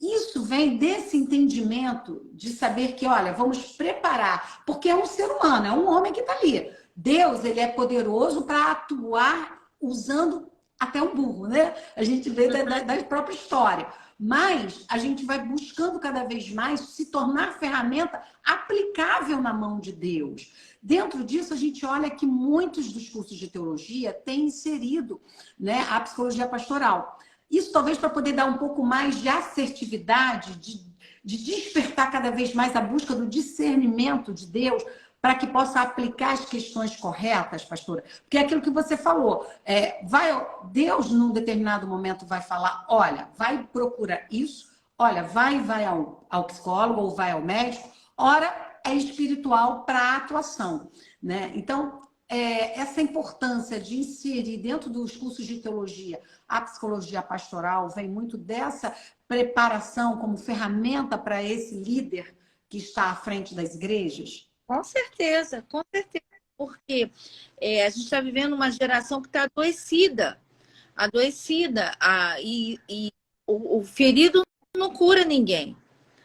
Isso vem desse entendimento de saber que, olha, vamos preparar, porque é um ser humano, é um homem que está ali. Deus, ele é poderoso para atuar usando até o burro, né? A gente vê da própria história. Mas a gente vai buscando cada vez mais se tornar ferramenta aplicável na mão de Deus. Dentro disso, a gente olha que muitos dos cursos de teologia têm inserido, né, a psicologia pastoral. Isso talvez para poder dar um pouco mais de assertividade, de despertar cada vez mais a busca do discernimento de Deus, para que possa aplicar as questões corretas, pastora. Porque é aquilo que você falou. Deus, num determinado momento, vai falar, olha, vai procurar isso, olha, vai ao psicólogo ou vai ao médico, ora, é espiritual para a atuação. Né? Então, essa importância de inserir dentro dos cursos de teologia a psicologia pastoral vem muito dessa preparação como ferramenta para esse líder que está à frente das igrejas? Com certeza, porque a gente está vivendo uma geração que está adoecida, e o ferido não cura ninguém,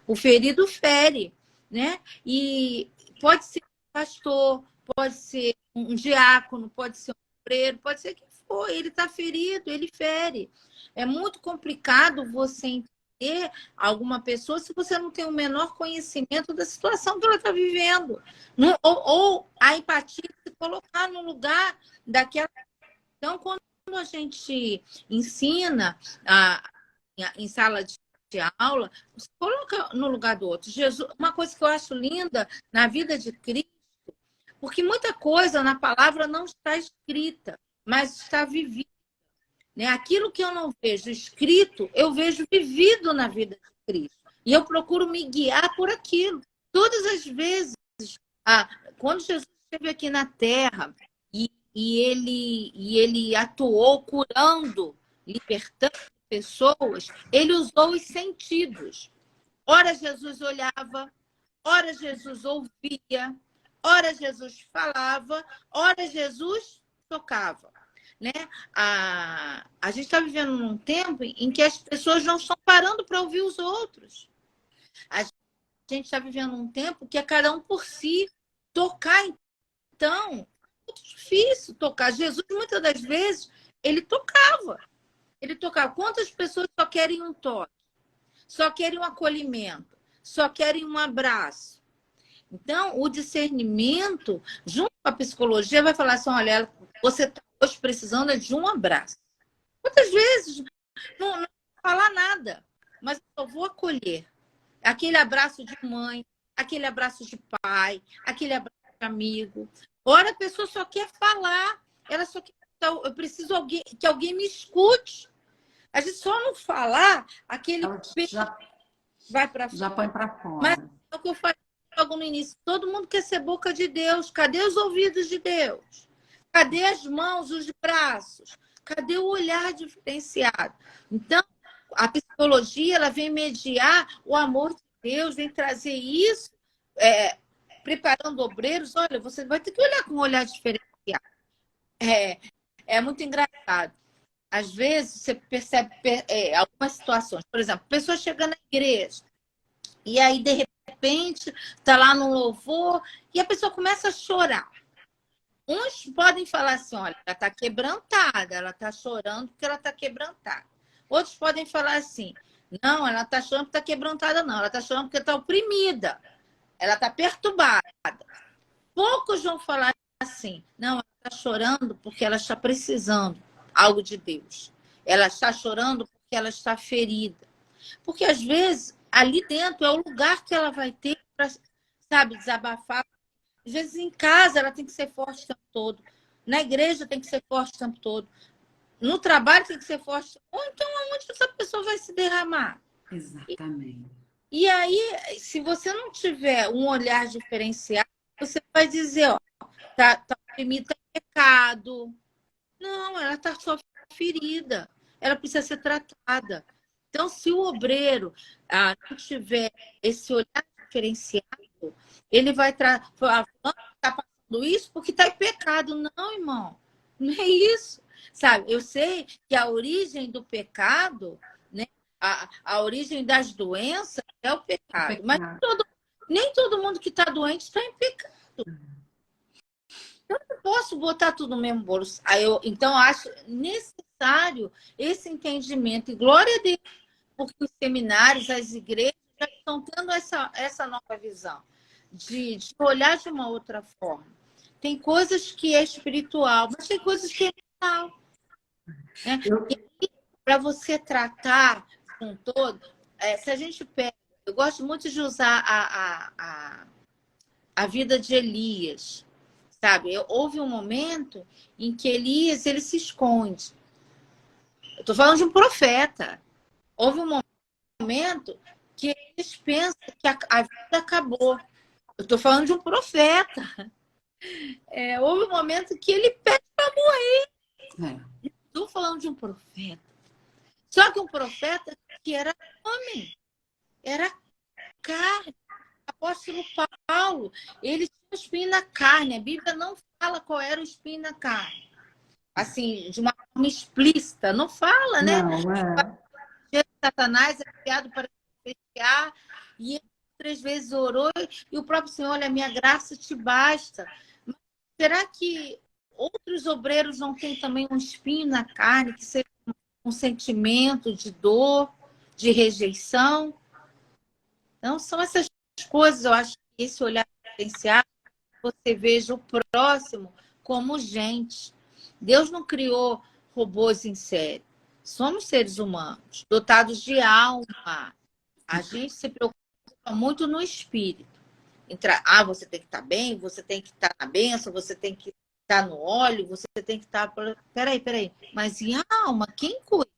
o ferido fere, né? E pode ser um pastor, pode ser um diácono, pode ser um obreiro, pode ser quem for, ele está ferido, ele fere. É muito complicado você entender alguma pessoa se você não tem o menor conhecimento da situação que ela está vivendo. Ou a empatia, se colocar no lugar daquela. Então, quando a gente ensina em sala de aula, se coloca no lugar do outro. Jesus, uma coisa que eu acho linda na vida de Cristo, porque muita coisa na palavra não está escrita, mas está vivida. Né? Aquilo que eu não vejo escrito, eu vejo vivido na vida de Cristo. E eu procuro me guiar por aquilo. Todas as vezes, quando Jesus esteve aqui na Terra e ele atuou curando, libertando pessoas, ele usou os sentidos. Ora Jesus olhava, ora Jesus ouvia, ora Jesus falava, ora Jesus tocava. Né? A gente está vivendo num tempo em que as pessoas não estão parando para ouvir os outros. A gente está vivendo um tempo que é cada um por si. Tocar, então, é muito difícil tocar. Jesus, muitas das vezes, ele tocava. Ele tocava. Quantas pessoas só querem um toque? Só querem um acolhimento? Só querem um abraço? Então, o discernimento, junto com a psicologia, vai falar assim, olha, você está hoje precisando de um abraço. Muitas vezes não vou falar nada, mas eu vou acolher. Aquele abraço de mãe, aquele abraço de pai, aquele abraço de amigo. Ora, a pessoa só quer falar, ela só quer, eu preciso que alguém me escute. A gente só não falar, aquele Ela já, vai para já põe para Mas fora. é o que eu falei logo no início. Todo mundo quer ser boca de Deus. Cadê os ouvidos de Deus? Cadê as mãos, os braços? Cadê o olhar diferenciado? Então, a psicologia ela vem mediar o amor de Deus, vem trazer isso, preparando obreiros. Olha, você vai ter que olhar com um olhar diferenciado. É muito engraçado. Às vezes, você percebe algumas situações. Por exemplo, pessoa chegando na igreja, e aí, de repente, está lá no louvor, e a pessoa começa a chorar. Uns podem falar assim, olha, ela está quebrantada, ela está chorando porque ela está quebrantada. Outros podem falar assim, não, ela está chorando porque está quebrantada, não. Ela está chorando porque está oprimida. Ela está perturbada. Poucos vão falar assim, não, ela está chorando porque ela está precisando algo de Deus. Ela está chorando porque ela está ferida. Porque, às vezes, ali dentro é o lugar que ela vai ter para, sabe, desabafar. Às vezes, em casa, ela tem que ser forte o tempo todo. Na igreja, tem que ser forte o tempo todo. No trabalho, tem que ser forte. Ou então, aonde essa pessoa vai se derramar? Exatamente. E aí, se você não tiver um olhar diferenciado, você vai dizer, ó, tá oprimida, é pecado. Não, ela está só ferida. Ela precisa ser tratada. Então, se o obreiro não tiver esse olhar diferenciado, ele vai falar, está passando isso porque está em pecado. Não, irmão, não é isso. Sabe, eu sei que a origem do pecado, né, a origem das doenças é o pecado. Mas nem todo mundo que está doente está em pecado. Eu não posso botar tudo no mesmo bolo. Então, acho necessário esse entendimento. E glória a Deus, porque os seminários, as igrejas já estão tendo essa nova visão de olhar de uma outra forma. Tem coisas que é espiritual, mas tem coisas que é mental. Né? E para você tratar com todo, se a gente pega... Eu gosto muito de usar a vida de Elias. Sabe? Houve um momento em que Elias ele se esconde. Eu estou falando de um profeta. Houve um momento que eles pensam que a vida acabou. Eu estou falando de um profeta. Houve um momento que ele pede para morrer. Estou falando de um profeta. Só que um profeta que era homem. Era carne. Apóstolo Paulo, ele tinha um espinho na carne. A Bíblia não fala qual era o espinho na carne. Assim, de uma forma explícita. Não fala, né? Não, Satanás é criado para fechar. E ele 3 vezes orou. E o próprio Senhor, olha, minha graça te basta. Mas será que outros obreiros não têm também um espinho na carne, que seja um sentimento de dor, de rejeição? Então, são essas coisas, eu acho que esse olhar diferenciado, você veja o próximo como gente. Deus não criou robôs em série. Somos seres humanos, dotados de alma. A gente se preocupa muito no espírito. Você tem que estar bem, você tem que estar na bênção, você tem que estar no óleo, você tem que estar... Peraí. Mas e a alma? Quem cuida?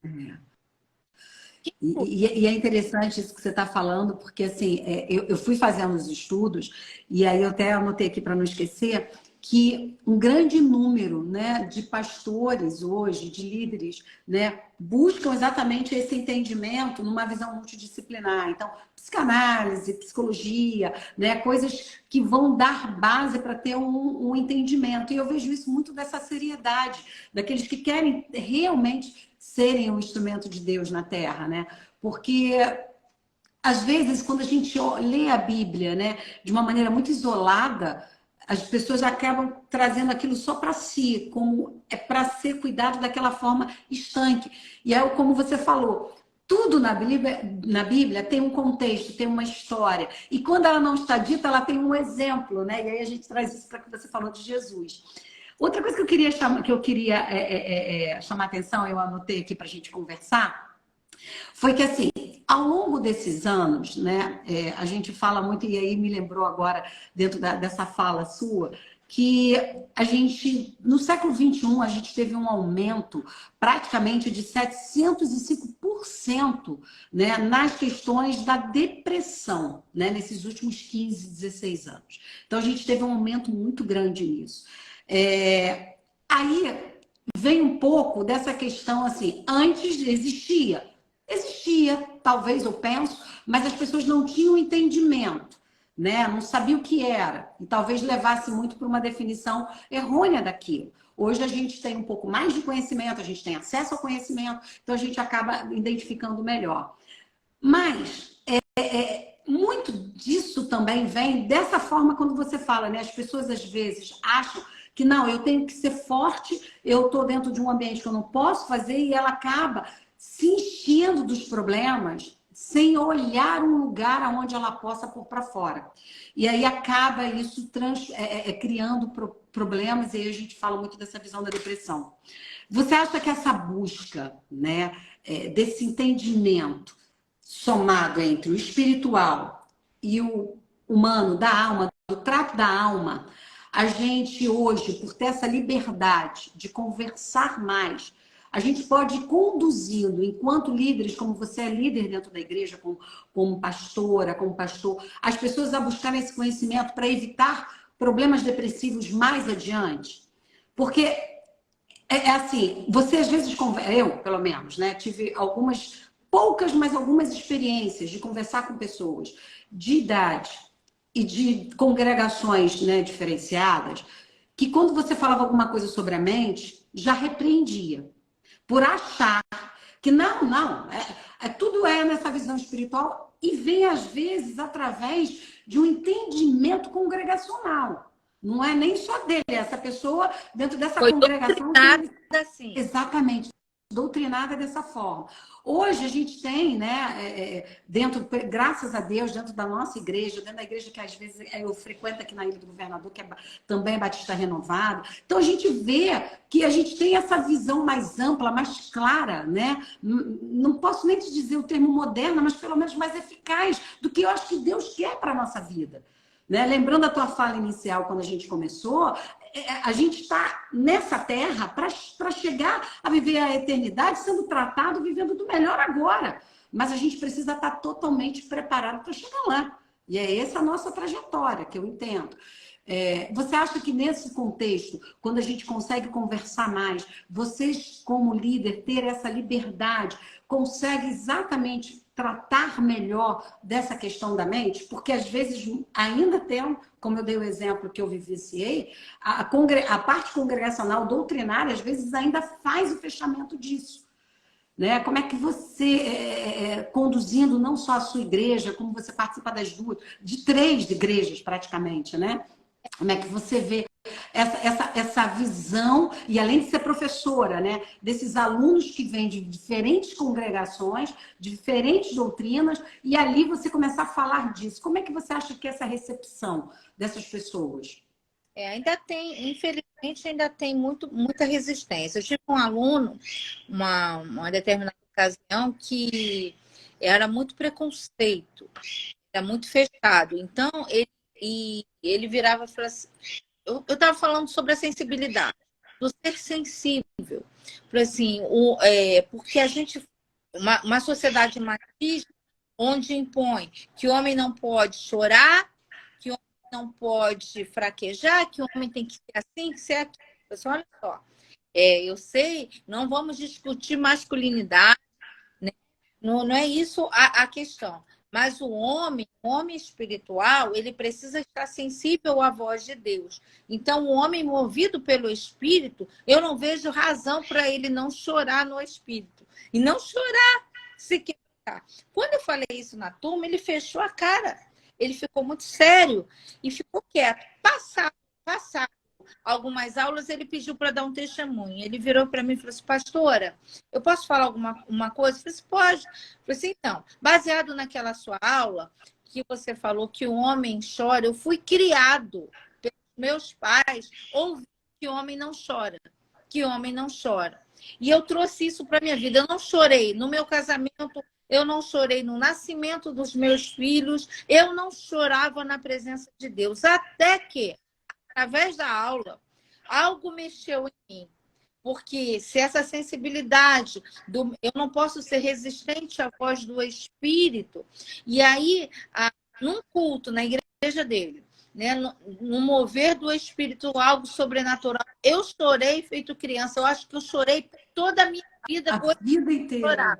E é interessante isso que você está falando, porque assim, eu fui fazendo os estudos, e aí eu até anotei aqui para não esquecer, que um grande número, né, de pastores hoje, de líderes, né, buscam exatamente esse entendimento numa visão multidisciplinar. Então, psicanálise, psicologia, né, coisas que vão dar base para ter um entendimento. E eu vejo isso muito dessa seriedade, daqueles que querem realmente serem um instrumento de Deus na Terra, né? Porque às vezes, quando a gente lê a Bíblia, né, de uma maneira muito isolada, as pessoas acabam trazendo aquilo só para si, como é para ser cuidado daquela forma estanque. E é como você falou, tudo na Bíblia tem um contexto, tem uma história. E quando ela não está dita, ela tem um exemplo, né? E aí a gente traz isso para que você falou de Jesus. Outra coisa que eu queria chamar a atenção, eu anotei aqui para a gente conversar, foi que, assim, ao longo desses anos, né, a gente fala muito, e aí me lembrou agora, dentro dessa fala sua, que a gente, no século XXI, a gente teve um aumento praticamente de 705%, né, nas questões da depressão, né, nesses últimos 15, 16 anos. Então, a gente teve um aumento muito grande nisso. Aí vem um pouco dessa questão assim, antes existia, talvez eu penso, mas as pessoas não tinham entendimento, né? Não sabiam o que era e talvez levasse muito para uma definição errônea daquilo. Hoje a gente tem um pouco mais de conhecimento, a gente tem acesso ao conhecimento, então a gente acaba identificando melhor. Mas muito disso também vem dessa forma quando você fala, né? As pessoas às vezes acham que não, eu tenho que ser forte, eu estou dentro de um ambiente que eu não posso fazer e ela acaba se enchendo dos problemas sem olhar um lugar onde ela possa pôr para fora. E aí acaba isso criando problemas, e aí a gente fala muito dessa visão da depressão. Você acha que essa busca, né, desse entendimento somado entre o espiritual e o humano, da alma, do trato da alma, a gente hoje, por ter essa liberdade de conversar mais, a gente pode ir conduzindo, enquanto líderes, como você é líder dentro da igreja, como pastora, como pastor, as pessoas a buscarem esse conhecimento para evitar problemas depressivos mais adiante. Porque assim, você às vezes conversa, eu pelo menos, né, tive poucas, mas algumas experiências de conversar com pessoas de idade e de congregações, né, diferenciadas, que quando você falava alguma coisa sobre a mente, já repreendia. Por achar que não, tudo é nessa visão espiritual e vem, às vezes, através de um entendimento congregacional. Não é nem só dele, essa pessoa dentro dessa Foi congregação. assim. Exatamente, doutrinada dessa forma. Hoje a gente tem, né, graças a Deus, dentro da nossa igreja, dentro da igreja que às vezes eu frequento aqui na Ilha do Governador, que também é Batista Renovada, então a gente vê que a gente tem essa visão mais ampla, mais clara, né? Não posso nem te dizer o termo moderna, mas pelo menos mais eficaz do que eu acho que Deus quer para a nossa vida. Né? Lembrando a tua fala inicial, quando a gente começou, a gente está nessa terra para chegar a viver a eternidade sendo tratado, vivendo do melhor agora. Mas a gente precisa estar totalmente preparado para chegar lá. E é essa a nossa trajetória, que eu entendo. Você acha que nesse contexto, quando a gente consegue conversar mais, vocês, como líder, ter essa liberdade, consegue exatamente tratar melhor dessa questão da mente? Porque às vezes ainda tem, como eu dei o exemplo que eu vivenciei, a parte congregacional doutrinária às vezes ainda faz o fechamento disso. Né? Como é que você, conduzindo não só a sua igreja, como você participa das duas, de 3 igrejas praticamente, né? Como é que você vê essa visão, e além de ser professora, né, desses alunos que vêm de diferentes congregações, de diferentes doutrinas, e ali você começar a falar disso. Como é que você acha que é essa recepção dessas pessoas? Ainda tem, infelizmente, ainda tem muita resistência. Eu tive um aluno, uma determinada ocasião, que era muito preconceito, era muito fechado. Então, ele virava e falava assim, eu estava falando sobre a sensibilidade, do ser sensível. Assim, porque a gente, uma sociedade machista, onde impõe que o homem não pode chorar, que o homem não pode fraquejar, que o homem tem que ser assim, que ser aquilo. Pessoal, olha só, eu sei, não vamos discutir masculinidade, né? Não é isso a questão. Mas o homem espiritual, ele precisa estar sensível à voz de Deus. Então, o homem movido pelo Espírito, eu não vejo razão para ele não chorar no Espírito. E não chorar se quebrar. Quando eu falei isso na turma, ele fechou a cara. Ele ficou muito sério e ficou quieto. Passado algumas aulas, ele pediu para dar um testemunho. Ele virou para mim e falou assim, pastora, eu posso falar uma coisa? Eu falei assim, pode. Eu falei assim, então, baseado naquela sua aula, que você falou que o homem chora, eu fui criado pelos meus pais, ouvindo que homem não chora, que homem não chora. E eu trouxe isso para minha vida. Eu não chorei no meu casamento, eu não chorei no nascimento dos meus filhos, eu não chorava na presença de Deus, até que através da aula, algo mexeu em mim. Porque se essa sensibilidade, eu não posso ser resistente à voz do Espírito. E aí, num culto, na igreja dele, né, no mover do Espírito, algo sobrenatural, eu chorei feito criança. Eu acho que eu chorei toda a minha vida. A vida inteira.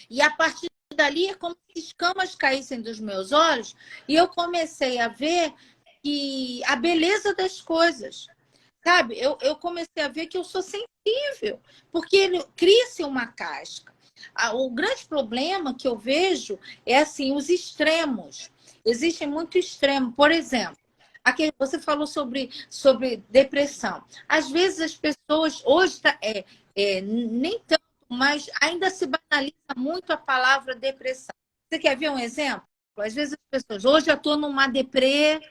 E a partir dali, é como se escamas caíssem dos meus olhos, e eu comecei a ver que a beleza das coisas. Sabe, eu comecei a ver que eu sou sensível, porque ele cria-se uma casca. O grande problema que eu vejo é assim, os extremos. Existem muito extremo. Por exemplo, aqui você falou sobre depressão. Às vezes as pessoas, hoje nem tanto, mas ainda se banaliza muito a palavra depressão. Você quer ver um exemplo? Às vezes as pessoas, hoje eu estou numa deprê,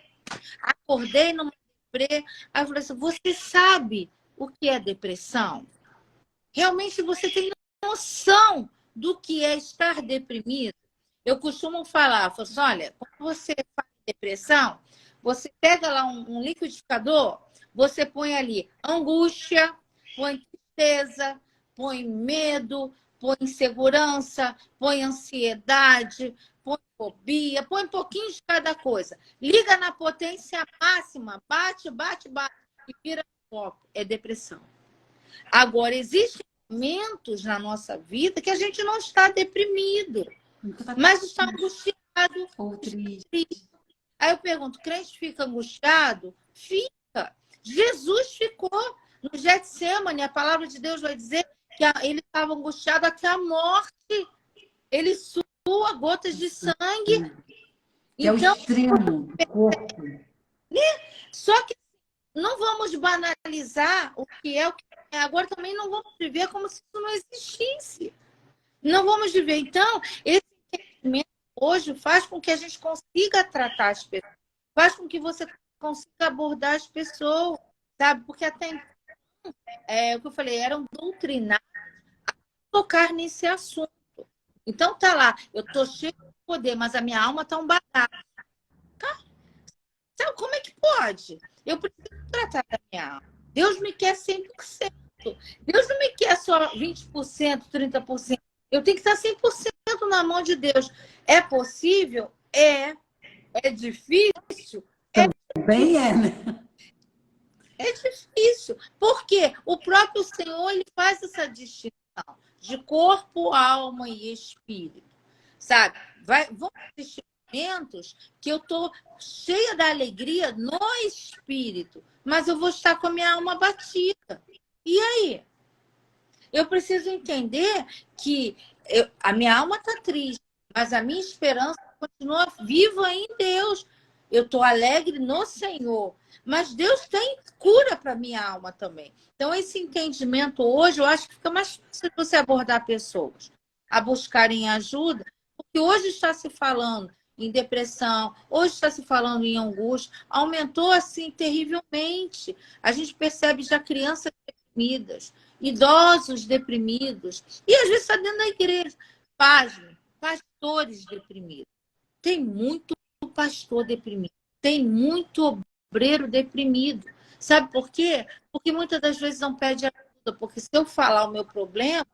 acordei numa deprê. Aí eu falei assim, você sabe o que é depressão? Realmente você tem noção do que é estar deprimido? Eu costumo falar, assim, olha, quando você faz depressão, você pega lá um liquidificador, você põe ali angústia, põe tristeza, põe medo, põe insegurança, põe ansiedade, põe fobia, põe um pouquinho de cada coisa. Liga na potência máxima, bate, bate, bate e vira foco. É depressão. Agora, existem momentos na nossa vida que a gente não está deprimido, mas está angustiado. Ou triste. Aí eu pergunto, crente fica angustiado? Fica. Jesus ficou no Getsemane, a palavra de Deus vai dizer que ele estava angustiado até a morte. Ele sua gotas de sangue. Que é o extremo do corpo. Só que não vamos banalizar o que é. Agora também não vamos viver como se isso não existisse. Não vamos viver. Então, esse entendimento hoje faz com que a gente consiga tratar as pessoas. Faz com que você consiga abordar as pessoas, sabe? Porque até então, o que eu falei, eram doutrinados a tocar nesse assunto. Então, tá lá, eu tô cheio de poder, mas a minha alma tá um barato. Sabe como é que pode? Eu preciso tratar da minha alma. Deus me quer 100%. Deus não me quer só 20%, 30%. Eu tenho que estar 100% na mão de Deus. É possível? É. É difícil? Também é, né? É difícil. Por quê? O próprio Senhor ele faz essa distinção de corpo, alma e espírito. Sabe? Vão existir momentos que eu estou cheia da alegria no espírito, mas eu vou estar com a minha alma batida. E aí? Eu preciso entender que a minha alma está triste, mas a minha esperança continua viva em Deus. Eu estou alegre no Senhor, mas Deus tem cura para a minha alma também. Então, esse entendimento hoje, eu acho que fica mais fácil você abordar pessoas a buscarem ajuda, porque hoje está se falando em depressão, hoje está se falando em angústia, aumentou assim terrivelmente. A gente percebe já crianças deprimidas, idosos deprimidos, e às vezes está dentro da igreja. Pasme, pastores deprimidos. Tem muito pastor deprimido, tem muito obreiro deprimido. Sabe por quê? Porque muitas das vezes não pede ajuda, porque se eu falar o meu problema,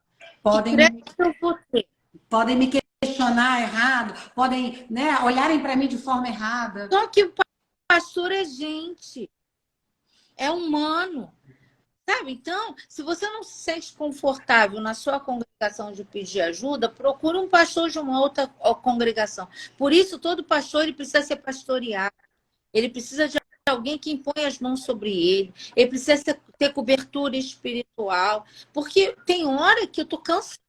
que crédito eu vou ter? Podem me questionar errado, podem, né, olharem para mim de forma errada. Só que o pastor é gente, é humano. Sabe? Então, se você não se sente confortável na sua congregação de pedir ajuda, procure um pastor de uma outra congregação. Por isso, todo pastor ele precisa ser pastoreado. Ele precisa de alguém que impõe as mãos sobre ele. Ele precisa ter cobertura espiritual. Porque tem hora que eu estou cansada.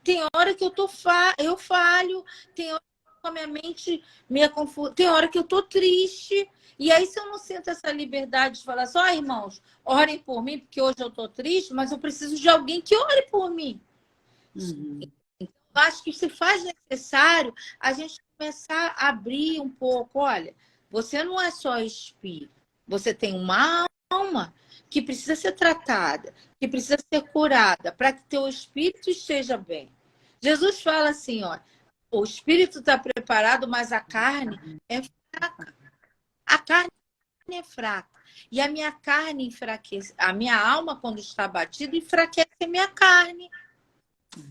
Tem hora que eu falho. Tem hora que a minha mente me confunde. Tem hora que eu estou triste. E aí, se eu não sinto essa liberdade de falar assim, irmãos, orem por mim, porque hoje eu estou triste, mas eu preciso de alguém que ore por mim. Uhum. Então, eu acho que se faz necessário a gente começar a abrir um pouco. Olha, você não é só espírito, você tem uma alma que precisa ser tratada, que precisa ser curada, para que teu espírito esteja bem. Jesus fala assim, o espírito está preparado, mas a carne é fraca. A carne é fraca. E a minha carne enfraquece. A minha alma, quando está abatida, enfraquece a minha carne.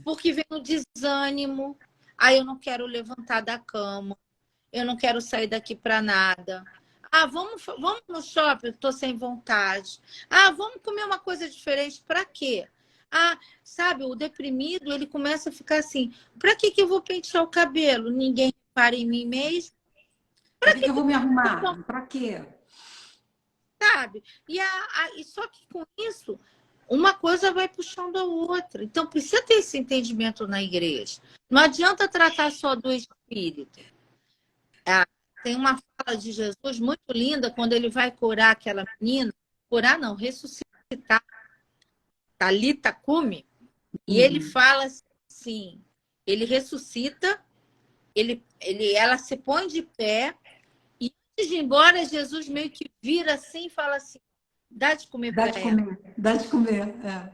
Porque vem o desânimo. Aí eu não quero levantar da cama. Eu não quero sair daqui para nada. Ah, vamos no shopping, estou sem vontade. Ah, vamos comer uma coisa diferente. Para quê? Ah, sabe, o deprimido, ele começa a ficar assim, para que eu vou pentear o cabelo? Ninguém repara em mim mesmo. Para que eu vou me arrumar? Para quê? Sabe? E só que com isso, uma coisa vai puxando a outra. Então, precisa ter esse entendimento na igreja. Não adianta tratar só do espírito. Tem uma fala de Jesus muito linda quando ele vai curar aquela menina. Curar não, ressuscitar. Talita Cumi. E ele fala assim, ele ressuscita, ela se põe de pé e antes de ir embora, Jesus meio que vira assim e fala assim, dá de comer para ela. Dá de comer. É.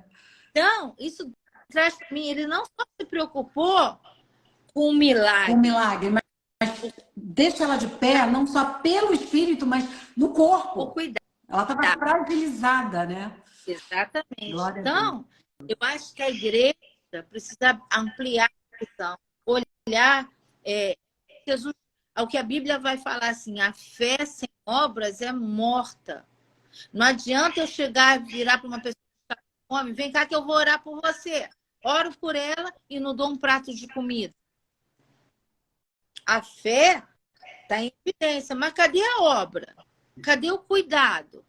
Então, isso traz para mim, ele não só se preocupou com o milagre. Com o milagre, mas deixa ela de pé, não só pelo espírito, mas no corpo. O cuidado. Ela estava fragilizada, né? Exatamente. Glória então, eu acho que a igreja precisa ampliar a visão, olhar Jesus, ao que a Bíblia vai falar assim, a fé sem obras é morta. Não adianta eu chegar e virar para uma pessoa que está com fome, vem cá que eu vou orar por você. Oro por ela e não dou um prato de comida. A fé está em evidência, mas cadê a obra? Cadê o cuidado?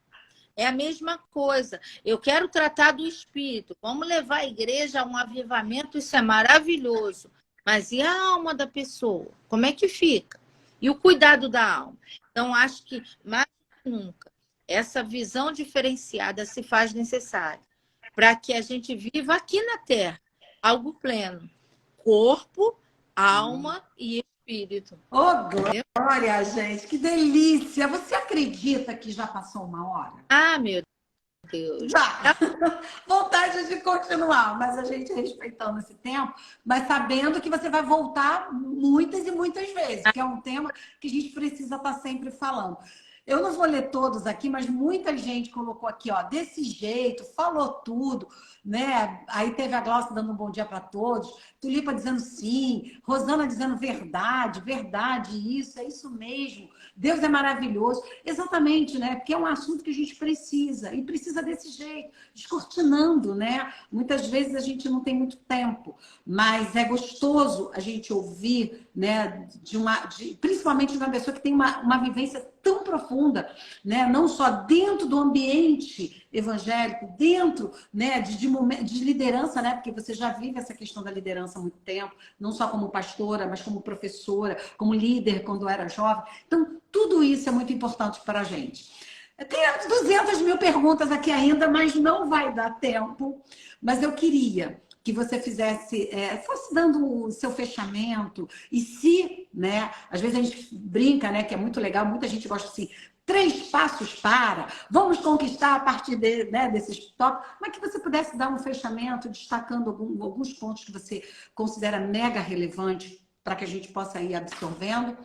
É a mesma coisa. Eu quero tratar do espírito. Vamos levar a igreja a um avivamento, isso é maravilhoso. Mas e a alma da pessoa? Como é que fica? E o cuidado da alma? Então, acho que mais do que nunca, essa visão diferenciada se faz necessária para que a gente viva aqui na Terra algo pleno. Corpo, alma e espírito. Oh, glória, gente, que delícia! Você acredita que já passou uma hora? Ah, meu Deus. Já! Vontade de continuar, mas a gente respeitando esse tempo, mas sabendo que você vai voltar muitas e muitas vezes, que é um tema que a gente precisa estar sempre falando. Eu não vou ler todos aqui, mas muita gente colocou aqui, ó, desse jeito, falou tudo, né? Aí teve a Glaucia dando um bom dia para todos, Tulipa dizendo sim, Rosana dizendo verdade, verdade, isso, é isso mesmo. Deus é maravilhoso. Exatamente, né? Porque é um assunto que a gente precisa, e precisa desse jeito, descortinando, né? Muitas vezes a gente não tem muito tempo, mas é gostoso a gente ouvir, né, principalmente de uma pessoa que tem uma vivência tão profunda, né? Não só dentro do ambiente evangélico, dentro, né, de liderança, né? Porque você já vive essa questão da liderança há muito tempo, não só como pastora, mas como professora, como líder quando era jovem. Então, tudo isso é muito importante para a gente. Tem 200 mil perguntas aqui ainda, mas não vai dar tempo. Mas eu queria que você fizesse, fosse dando o seu fechamento, e se, né, às vezes a gente brinca, né, que é muito legal, muita gente gosta assim, 3 passos para, vamos conquistar a partir desses tópicos, mas que você pudesse dar um fechamento, destacando alguns pontos que você considera mega relevantes para que a gente possa ir absorvendo,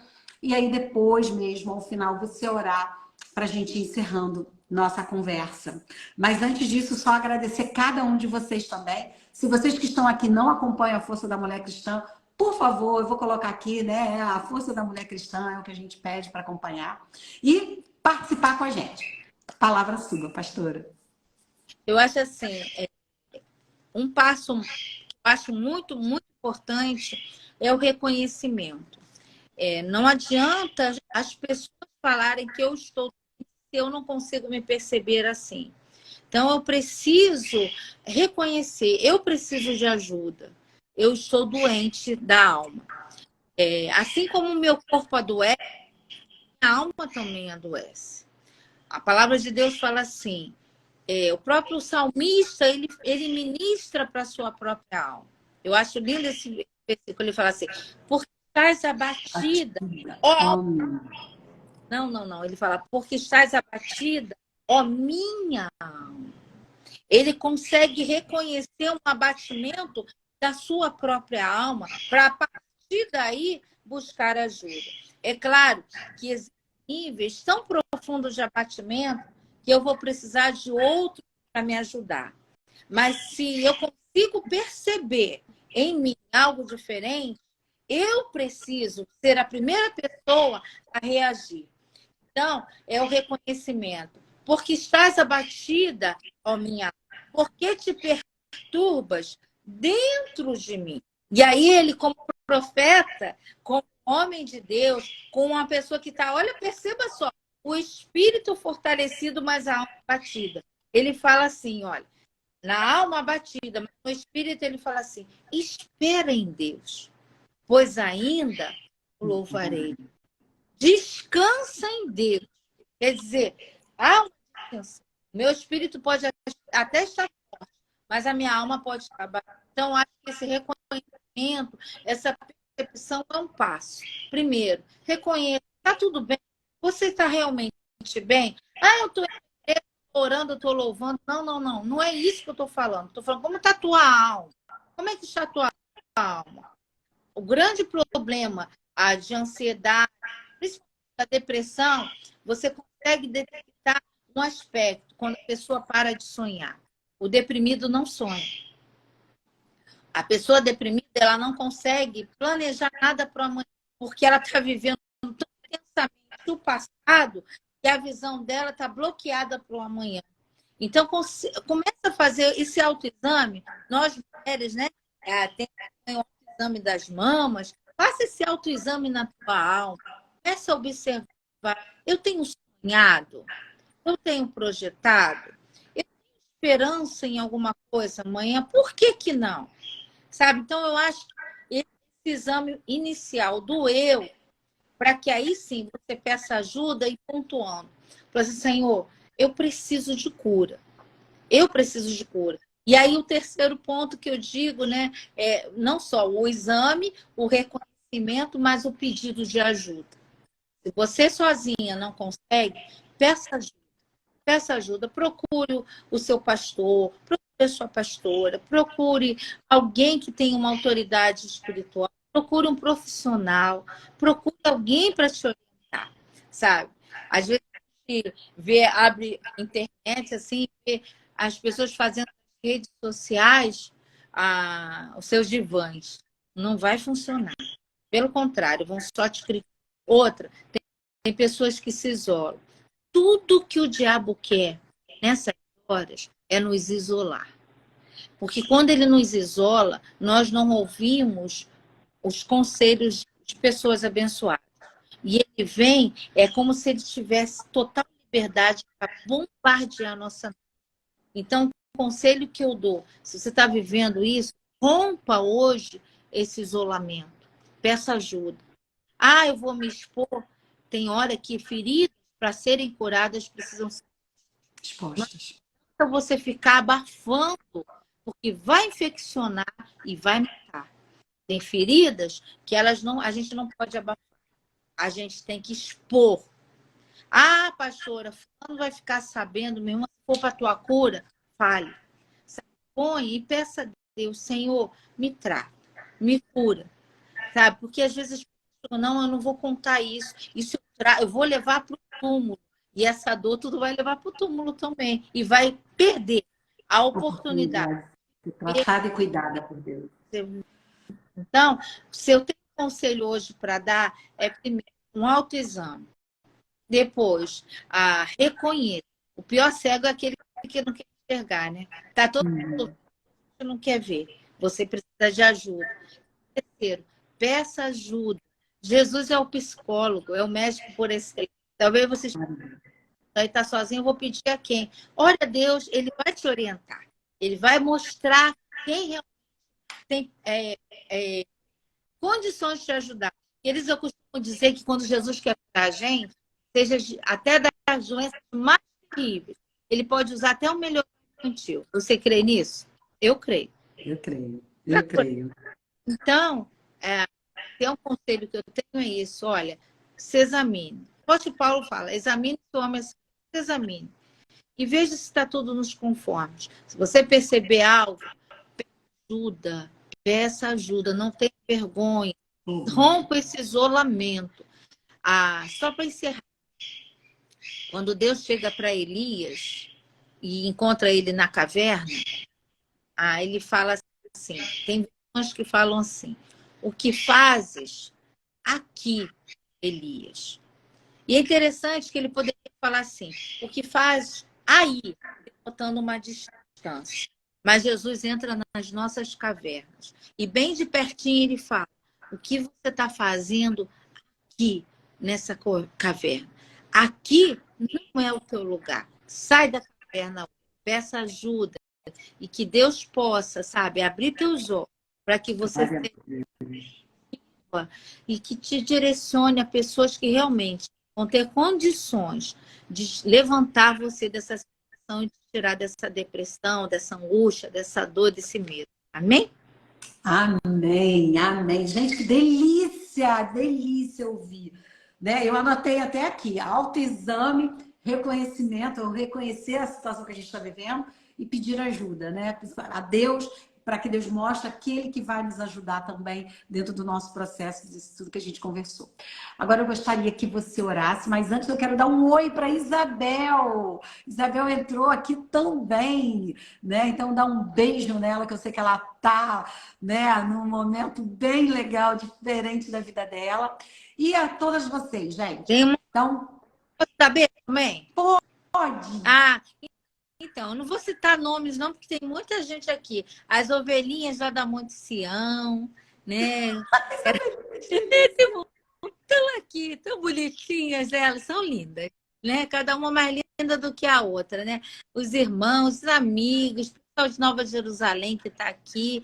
e aí depois mesmo, ao final, você orar para a gente ir encerrando nossa conversa. Mas antes disso, só agradecer cada um de vocês também. Se vocês que estão aqui não acompanham a Força da Mulher Cristã, por favor, eu vou colocar aqui, né? A Força da Mulher Cristã é o que a gente pede para acompanhar. E participar com a gente. Palavra sua, pastora. Eu acho assim, um passo que eu acho muito, muito importante é o reconhecimento. Não adianta as pessoas falarem que eu estou, se eu não consigo me perceber assim. Então, eu preciso reconhecer, eu preciso de ajuda. Eu estou doente da alma. Assim como o meu corpo adoece, a alma também adoece. A palavra de Deus fala assim, o próprio salmista, ele ministra para a sua própria alma. Eu acho lindo esse versículo, ele fala assim, porque estás abatida, ó... Não, ele fala, porque estás abatida, ó minha alma. Ele consegue reconhecer um abatimento da sua própria alma para, a partir daí, buscar ajuda. É claro que existem níveis tão profundos profundo de abatimento que eu vou precisar de outro para me ajudar. Mas se eu consigo perceber em mim algo diferente, eu preciso ser a primeira pessoa a reagir. Então, é o reconhecimento. Porque estás abatida, ó minha alma, porque te perturbas dentro de mim. E aí ele, como profeta, como homem de Deus, com uma pessoa que está, olha, perceba só, o espírito fortalecido, mas a alma abatida. Ele fala assim, olha, na alma abatida, mas no espírito ele fala assim, espera em Deus, pois ainda o louvarei. Descansa em Deus. Quer dizer, há uma descanso. Meu espírito pode até estar forte, mas a minha alma pode estar abatida. Então, acho que esse reconhecimento, essa percepção é um passo. Primeiro, reconheça, está tudo bem? Você está realmente bem? Ah, eu estou orando, eu estou louvando. Não, não, não. Não é isso que eu estou falando. Estou falando como está a tua alma. Como é que está a tua alma? O grande problema de ansiedade, principalmente da depressão, você consegue detectar um aspecto quando a pessoa para de sonhar. O deprimido não sonha. A pessoa deprimida, ela não consegue planejar nada para amanhã, porque ela está vivendo tão intensamente o passado que a visão dela está bloqueada para o amanhã. Então, começa a fazer esse autoexame. Nós, mulheres, né? Tem o autoexame das mamas. Faça esse autoexame na tua alma. Comece a observar. Eu tenho sonhado? Eu tenho projetado? Eu tenho esperança em alguma coisa amanhã? Por que que não? Sabe? Então, eu acho que esse exame inicial do eu, para que aí sim você peça ajuda e pontuando. Fala assim, Senhor, eu preciso de cura. Eu preciso de cura. E aí o terceiro ponto que eu digo, né, é não só o exame, o reconhecimento, mas o pedido de ajuda. Se você sozinha não consegue, peça ajuda. Peça ajuda, procure o seu pastor, procure a sua pastora, procure alguém que tenha uma autoridade espiritual, procure um profissional, procure alguém para te orientar, sabe? Às vezes a gente abre internet assim, vê as pessoas fazendo nas redes sociais os seus divãs. Não vai funcionar. Pelo contrário, vão só te criticar. Outra, tem pessoas que se isolam. Tudo que o diabo quer nessas horas é nos isolar. Porque quando ele nos isola, nós não ouvimos os conselhos de pessoas abençoadas. E ele vem, é como se ele tivesse total liberdade para bombardear a nossa mente. Então, o conselho que eu dou, se você está vivendo isso, rompa hoje esse isolamento. Peça ajuda. Ah, eu vou me expor. Tem hora que feridas, para serem curadas, precisam ser Expostas. para você ficar abafando, porque vai infeccionar e vai matar. Tem feridas que a gente não pode abafar. A gente tem que expor. Ah, pastora, fulano vai ficar sabendo, meu irmão, se for para a tua cura, fale. Põe e peça a Deus, Senhor, me trata, me cura. Sabe? Porque às vezes as pessoas, não, eu não vou contar isso. Isso eu vou levar para o túmulo. E essa dor tudo vai levar para o túmulo também. E vai perder a oportunidade. Ser tratada e cuidada por Deus. Então, se eu tenho um conselho hoje para dar, é primeiro um autoexame. Depois, reconheça. O pior cego é aquele que não quer enxergar, né? Tá todo mundo que não quer ver. Você precisa de ajuda. Terceiro, peça ajuda. Jesus é o psicólogo, é o médico por excelência. Talvez você está sozinho, eu vou pedir a quem? Ore a Deus, ele vai te orientar. Ele vai mostrar quem realmente tem condições de te ajudar. Eu costumo dizer que quando Jesus quer curar a gente, seja até das doenças mais terríveis, ele pode usar até o melhor infantil. Você crê nisso? Eu creio. Eu creio. Eu creio. Então, tem um conselho que eu tenho é isso, olha, se examine. O apóstolo Paulo fala, examine o homem, se examine. E veja se está tudo nos conformes. Se você perceber algo, peça ajuda, não tenha vergonha. Rompa esse isolamento. Só para encerrar, Quando Deus chega para Elias e encontra ele na caverna, ele fala assim, tem versões que falam assim, o que fazes aqui, Elias? E é interessante que ele poderia falar assim, o que faz aí, botando uma distância. Mas Jesus entra nas nossas cavernas. E bem de pertinho ele fala, o que você está fazendo aqui, nessa caverna? Aqui não é o teu lugar. Sai da caverna, peça ajuda. E que Deus possa, sabe, abrir teus olhos para que você seja e que te direcione a pessoas que realmente vão ter condições de levantar você dessa situação e de tirar dessa depressão, dessa angústia, dessa dor, desse medo. Amém? Amém, amém. Gente, que delícia, delícia ouvir. Né? Eu anotei até aqui, autoexame, reconhecimento, ou reconhecer a situação que a gente está vivendo e pedir ajuda, né? A Deus, para que Deus mostre aquele que vai nos ajudar também dentro do nosso processo, disso tudo que a gente conversou. Agora eu gostaria que você orasse, mas antes eu quero dar um oi para Isabel. Isabel entrou aqui também, né? Então dá um beijo nela, que eu sei que ela tá, né, num momento bem legal, diferente da vida dela. E a todas vocês, gente. Tem uma... Então, Pode saber também? pode. Então, eu não vou citar nomes, não, porque tem muita gente aqui. As ovelhinhas lá da Monte Sião, né? Estão aqui, tão bonitinhas, elas são lindas, né? Cada uma mais linda do que a outra, né? Os irmãos, os amigos, o pessoal de Nova Jerusalém que está aqui.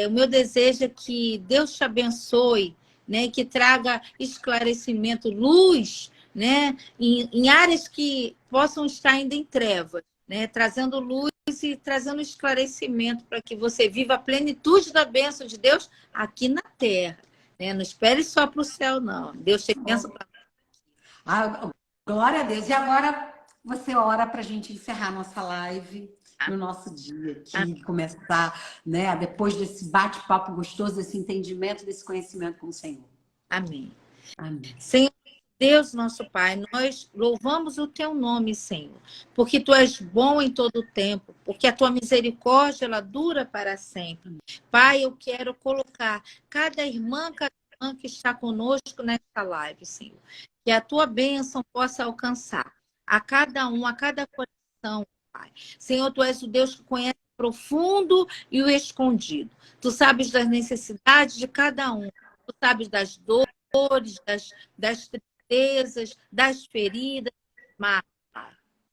O meu desejo é que Deus te abençoe, né? Que traga esclarecimento, luz, né? Em áreas que possam estar ainda em trevas, né? Trazendo luz e trazendo esclarecimento para que você viva a plenitude da bênção de Deus aqui na terra. Né? Não espere só para o céu, não. Deus te pensa para... Glória a Deus. E agora você ora para a gente encerrar nossa live no nosso dia aqui, começar, né, depois desse bate-papo gostoso, desse entendimento, desse conhecimento com o Senhor. Amém. Amém. Senhor Deus, nosso Pai, nós louvamos o teu nome, Senhor, porque tu és bom em todo o tempo, porque a tua misericórdia, ela dura para sempre. Pai, eu quero colocar cada irmã que está conosco nesta live, Senhor, que a tua bênção possa alcançar a cada um, a cada coração, Pai. Senhor, tu és o Deus que conhece o profundo e o escondido. Tu sabes das necessidades de cada um. Tu sabes das dores, das tristezas, das feridas. Mas,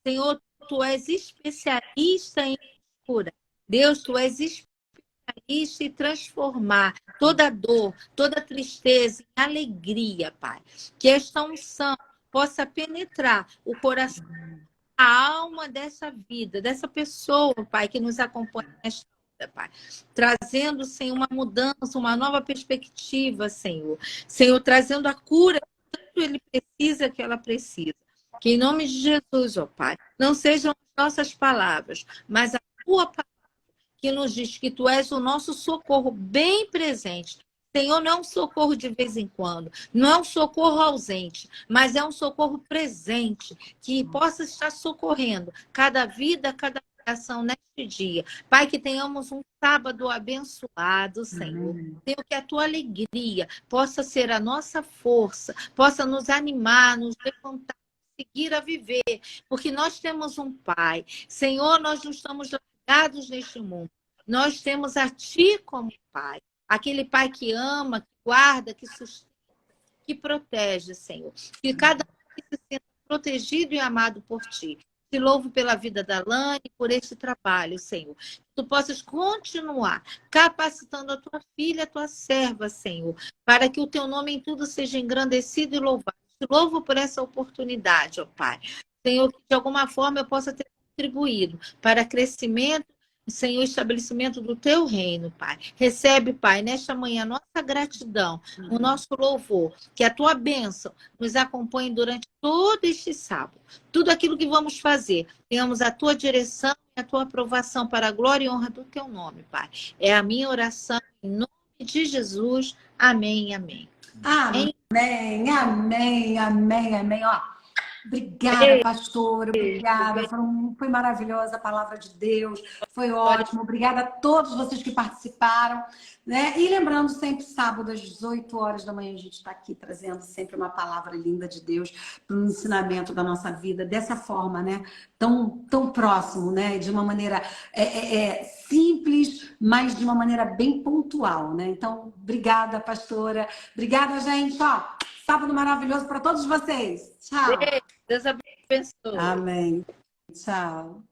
Senhor, tu és especialista em cura. Deus, tu és especialista em transformar toda dor, toda tristeza em alegria, Pai. Que esta unção possa penetrar o coração, a alma dessa vida, dessa pessoa, Pai, que nos acompanha nesta vida, Pai. Trazendo, Senhor, uma mudança, uma nova perspectiva, Senhor. Senhor, trazendo a cura que tanto ele precisa, que ela precisa. Que em nome de Jesus, ó Pai, não sejam as nossas palavras, mas a tua palavra que nos diz que tu és o nosso socorro bem presente. Senhor, não é um socorro de vez em quando, não é um socorro ausente, mas é um socorro presente, que possa estar socorrendo cada vida, cada coração neste dia. Pai, que tenhamos um sábado abençoado, Senhor. Senhor, que a tua alegria possa ser a nossa força, possa nos animar, nos levantar, seguir a viver, porque nós temos um Pai. Senhor, nós não estamos largados neste mundo. Nós temos a Ti como Pai. Aquele Pai que ama, que guarda, que sustenta, que protege, Senhor. Que cada um se sinta protegido e amado por Ti. Te louvo pela vida da Lani, por este trabalho, Senhor. Que Tu possas continuar capacitando a Tua filha, a Tua serva, Senhor, para que o Teu nome em tudo seja engrandecido e louvado. Te louvo por essa oportunidade, ó Pai. Senhor, que de alguma forma eu possa ter contribuído para crescimento, Senhor, estabelecimento do teu reino, Pai. Recebe, Pai, nesta manhã, nossa gratidão, o nosso louvor, que a tua bênção nos acompanhe durante todo este sábado. Tudo aquilo que vamos fazer, tenhamos a tua direção e a tua aprovação para a glória e honra do teu nome, Pai. É a minha oração em nome de Jesus. Amém, amém. Amém, amém, amém, amém. Ó, Obrigada, pastora, obrigada. Foi maravilhosa a palavra de Deus, foi ótimo. Obrigada a todos vocês que participaram, né? E lembrando, sempre sábado, às 18 horas da manhã, a gente está aqui trazendo sempre uma palavra linda de Deus para o ensinamento da nossa vida, dessa forma, né? Tão próximo, né? De uma maneira simples, mas de uma maneira bem pontual, né? Então, obrigada, pastora. Obrigada, gente. Ó, sábado maravilhoso para todos vocês. Tchau. Deus abençoe. Amém. Tchau.